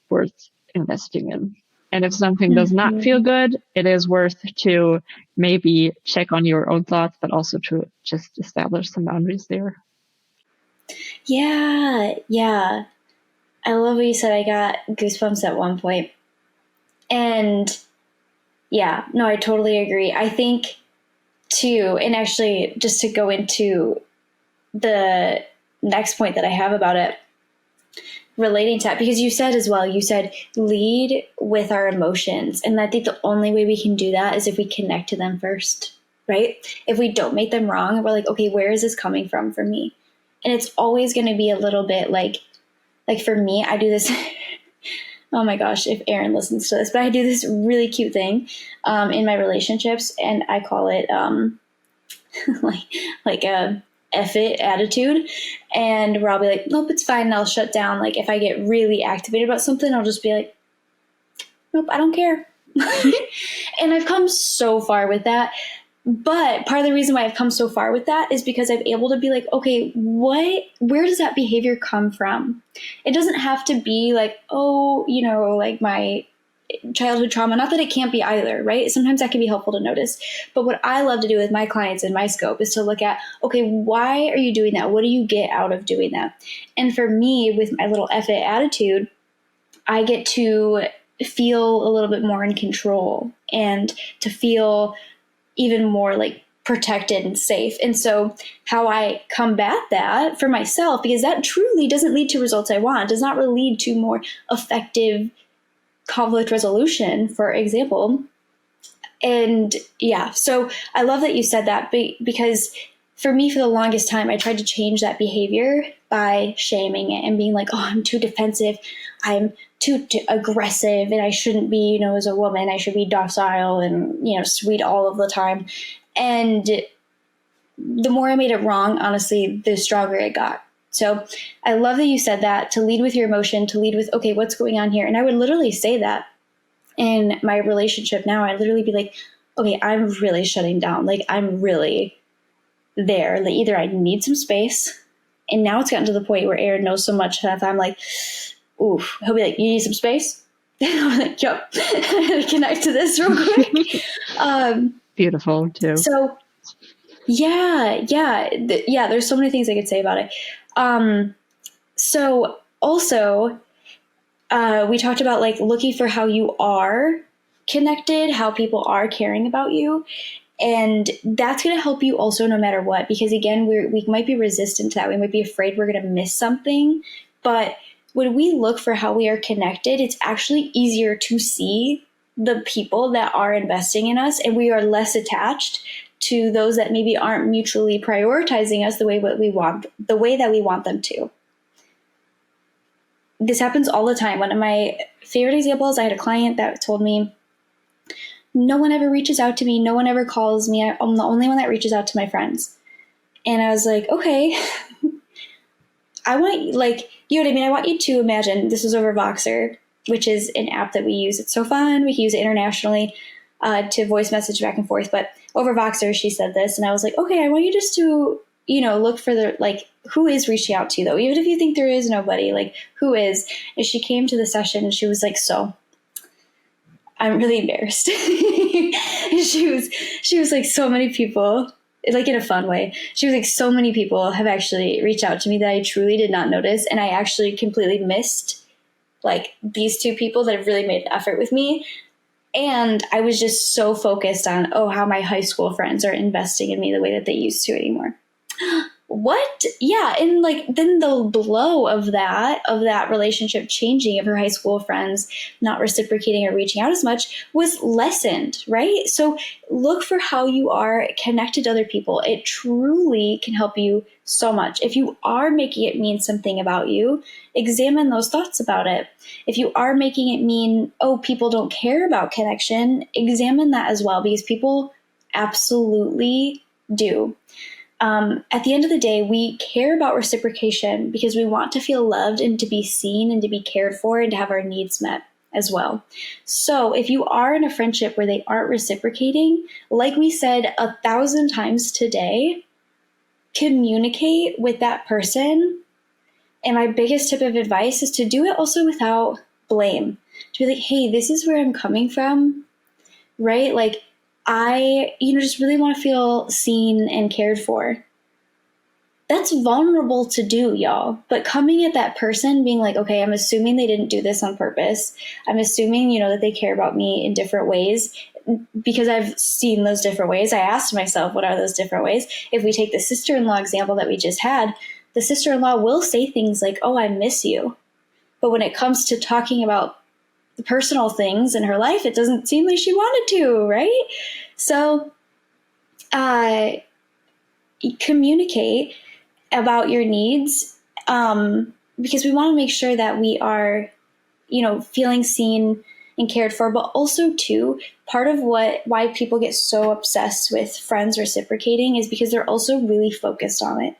worth investing in. And if something does not feel good, it is worth to maybe check on your own thoughts, but also to just establish some boundaries there. Yeah. Yeah. I love what you said. I got goosebumps at one point. And yeah, no, I totally agree. I think too, and actually just to go into the next point that I have about it, relating to that, because you said as well, you said lead with our emotions. And I think the only way we can do that is if we connect to them first, right? If we don't make them wrong, we're like, okay, where is this coming from for me? And it's always going to be a little bit like for me, I do this. Oh my gosh, if Aaron listens to this, but I do this really cute thing in my relationships, and I call it like a F it attitude. And where I'll be like, nope, it's fine, and I'll shut down. Like if I get really activated about something, I'll just be like, nope, I don't care. And I've come so far with that. But part of the reason why I've come so far with that is because I'm able to be like, okay, where does that behavior come from? It doesn't have to be like, oh, like my childhood trauma. Not that it can't be either, right? Sometimes that can be helpful to notice. But what I love to do with my clients in my scope is to look at, okay, why are you doing that? What do you get out of doing that? And for me, with my little F it attitude, I get to feel a little bit more in control and to feel even more like protected and safe. And so how I combat that for myself, because that truly doesn't lead to results I want, does not really lead to more effective conflict resolution, for example. And yeah, so I love that you said that, because for me, for the longest time, I tried to change that behavior by shaming it and being like, oh, I'm too defensive. I'm too aggressive, and I shouldn't be, as a woman, I should be docile and, sweet all of the time. And the more I made it wrong, honestly, the stronger it got. So I love that you said that, to lead with your emotion, to lead with, okay, what's going on here? And I would literally say that in my relationship now. I'd literally be like, okay, I'm really shutting down. Like, I'm really there. Like, either I need some space, and now it's gotten to the point where Aaron knows so much that if I'm like, ooh, he'll be like, you need some space? And I'm like, yep, I'm going to connect to this real quick. Beautiful too. So yeah, there's so many things I could say about it. So also, we talked about like looking for how you are connected, how people are caring about you. And that's going to help you also no matter what, because again, we might be resistant to that. We might be afraid we're going to miss something. But when we look for how we are connected, it's actually easier to see the people that are investing in us, and we are less attached to those that maybe aren't mutually prioritizing us the way that we want them to. This happens all the time. One of my favorite examples, I had a client that told me, no one ever reaches out to me. No one ever calls me. I'm the only one that reaches out to my friends. And I was like, okay, I want, like, you know what I mean? I want you to imagine, this was over Voxer, which is an app that we use. It's so fun. We can use it internationally. to voice message back and forth. But over Voxer, she said this, and I was like, okay, I want you just to, look for the, like, who is reaching out to you though, even if you think there is nobody, like, who is? And she came to the session and she was like, so I'm really embarrassed. And she was like, so many people, like, in a fun way. She was like, so many people have actually reached out to me that I truly did not notice. And I actually completely missed, like, these two people that have really made an effort with me. And I was just so focused on, how my high school friends are investing in me the way that they used to anymore. What? Yeah. And like, then the blow of that relationship changing, of her high school friends not reciprocating or reaching out as much, was lessened, right? So look for how you are connected to other people. It truly can help you so much. If you are making it mean something about you, examine those thoughts about it. If you are making it mean, people don't care about connection, examine that as well, because people absolutely do. At the end of the day, we care about reciprocation because we want to feel loved and to be seen and to be cared for and to have our needs met as well. So if you are in a friendship where they aren't reciprocating, like we said 1,000 times today, communicate with that person. And my biggest tip of advice is to do it also without blame. To be like, hey, this is where I'm coming from, right? Like, I, just really want to feel seen and cared for. That's vulnerable to do, y'all. But coming at that person being like, okay, I'm assuming they didn't do this on purpose. I'm assuming, that they care about me in different ways, because I've seen those different ways. I asked myself, what are those different ways? If we take the sister-in-law example that we just had, the sister-in-law will say things like, oh, I miss you. But when it comes to talking about the personal things in her life, it doesn't seem like she wanted to, right? So communicate about your needs, because we want to make sure that we are, feeling seen and cared for. But also, too, part of why people get so obsessed with friends reciprocating is because they're also really focused on it.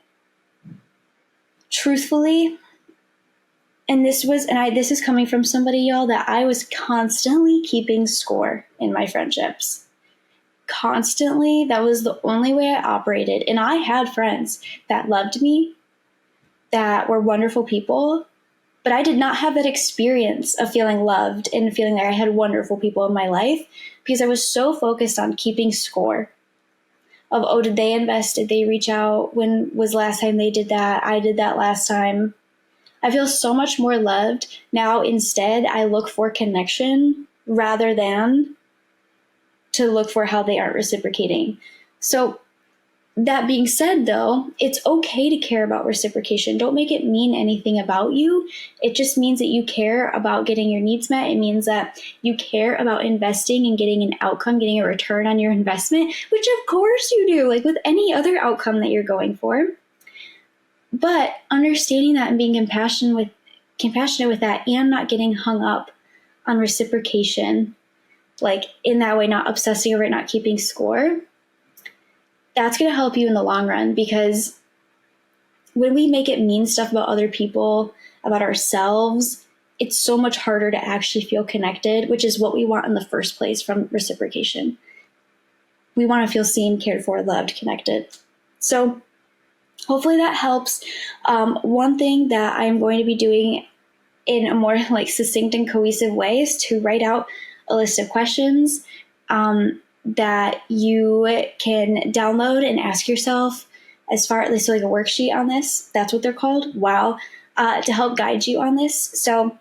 Truthfully, this is coming from somebody, y'all, that I was constantly keeping score in my friendships. Constantly. That was the only way I operated. And I had friends that loved me, that were wonderful people, but I did not have that experience of feeling loved and feeling like I had wonderful people in my life, because I was so focused on keeping score of, did they invest? Did they reach out? When was the last time they did that? I did that last time. I feel so much more loved now. Instead, I look for connection rather than to look for how they aren't reciprocating. So that being said, though, it's okay to care about reciprocation. Don't make it mean anything about you. It just means that you care about getting your needs met. It means that you care about investing and getting an outcome, getting a return on your investment, which of course you do, like with any other outcome that you're going for. But understanding that and being compassionate with that, and not getting hung up on reciprocation, like in that way, not obsessing over it, not keeping score, that's going to help you in the long run. Because when we make it mean stuff about other people, about ourselves, it's so much harder to actually feel connected, which is what we want in the first place from reciprocation. We want to feel seen, cared for, loved, connected. So hopefully that helps. One thing that I'm going to be doing in a more like succinct and cohesive way is to write out a list of questions that you can download and ask yourself, as far as like a worksheet on this. That's what they're called. Wow. To help guide you on this. So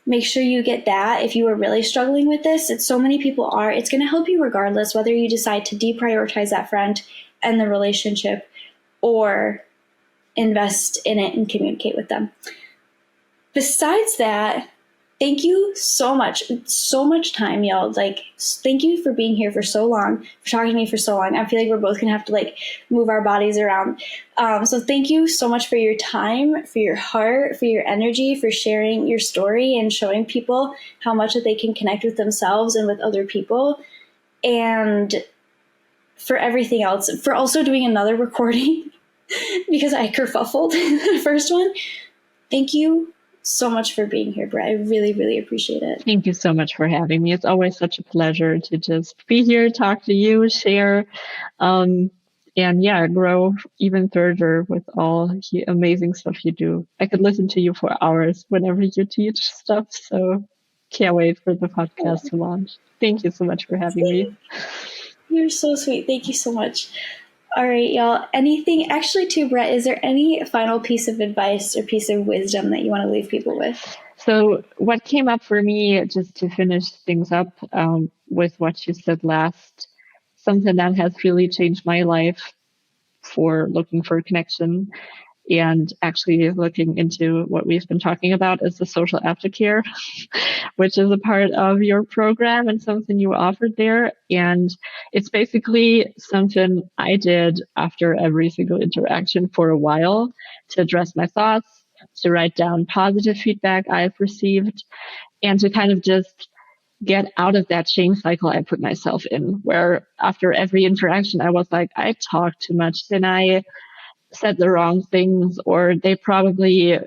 make sure you get that if you are really struggling with this. It's so many people are. It's going to help you regardless, whether you decide to deprioritize that friend and the relationship or invest in it and communicate with them. Besides that, thank you so much time, y'all. Like, thank you for being here for so long, for talking to me for so long. I feel like we're both gonna have to like move our bodies around. So thank you so much for your time, for your heart, for your energy, for sharing your story and showing people how much that they can connect with themselves and with other people. And for everything else, for also doing another recording because I kerfuffled the first one. Thank you so much for being here, Brett. I really, really appreciate it. Thank you so much for having me. It's always such a pleasure to just be here, talk to you, share, and grow even further with all the amazing stuff you do. I could listen to you for hours whenever you teach stuff, so can't wait for the podcast to launch. Thank you so much for having me. You're so sweet. Thank you so much. All right, y'all. Actually, too, Brett, is there any final piece of advice or piece of wisdom that you want to leave people with? So what came up for me, just to finish things up with what you said last, something that has really changed my life for looking for connection and actually looking into what we've been talking about is the social aftercare, which is a part of your program and something you offered there. And it's basically something I did after every single interaction for a while to address my thoughts, to write down positive feedback I've received, and to kind of just get out of that shame cycle I put myself in, where after every interaction, I was like, I talk too much, then I said the wrong things, or they probably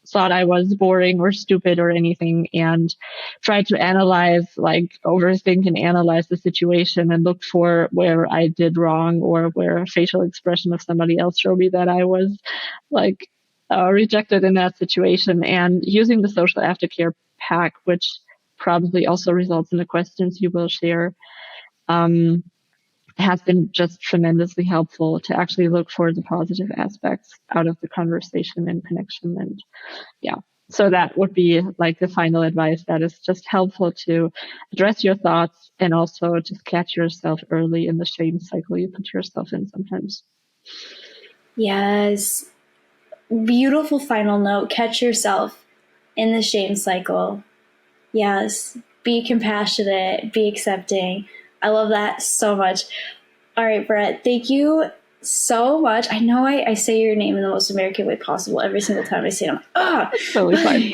thought I was boring or stupid or anything, and tried to overthink and analyze the situation and look for where I did wrong or where a facial expression of somebody else showed me that I was rejected in that situation. And using the social aftercare pack, which probably also results in the questions you will share, has been just tremendously helpful to actually look for the positive aspects out of the conversation and connection. And so that would be like the final advice, that is just helpful to address your thoughts and also just catch yourself early in the shame cycle you put yourself in sometimes. Yes. Beautiful final note. Catch yourself in the shame cycle. Yes. Be compassionate. Be accepting. I love that so much. All right, Brett, thank you so much. I know I say your name in the most American way possible every single time I say it. I'm like, That's totally fine.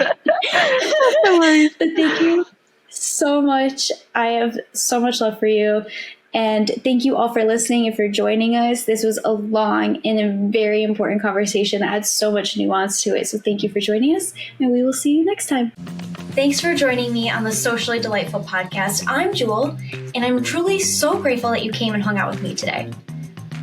No worries. But thank you so much. I have so much love for you. And thank you all for listening and for joining us. This was a long and a very important conversation that had so much nuance to it. So thank you for joining us, and we will see you next time. Thanks for joining me on the Socially Delightful podcast. I'm Jewel, and I'm truly so grateful that you came and hung out with me today.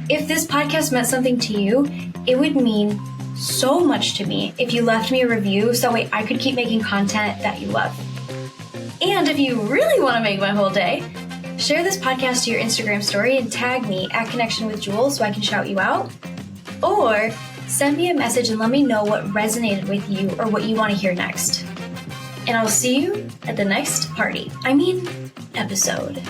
If this podcast meant something to you, it would mean so much to me if you left me a review so that way I could keep making content that you love. And if you really want to make my whole day, share this podcast to your Instagram story and tag me at Connection with Jewel so I can shout you out. Or send me a message and let me know what resonated with you or what you want to hear next. And I'll see you at the next episode.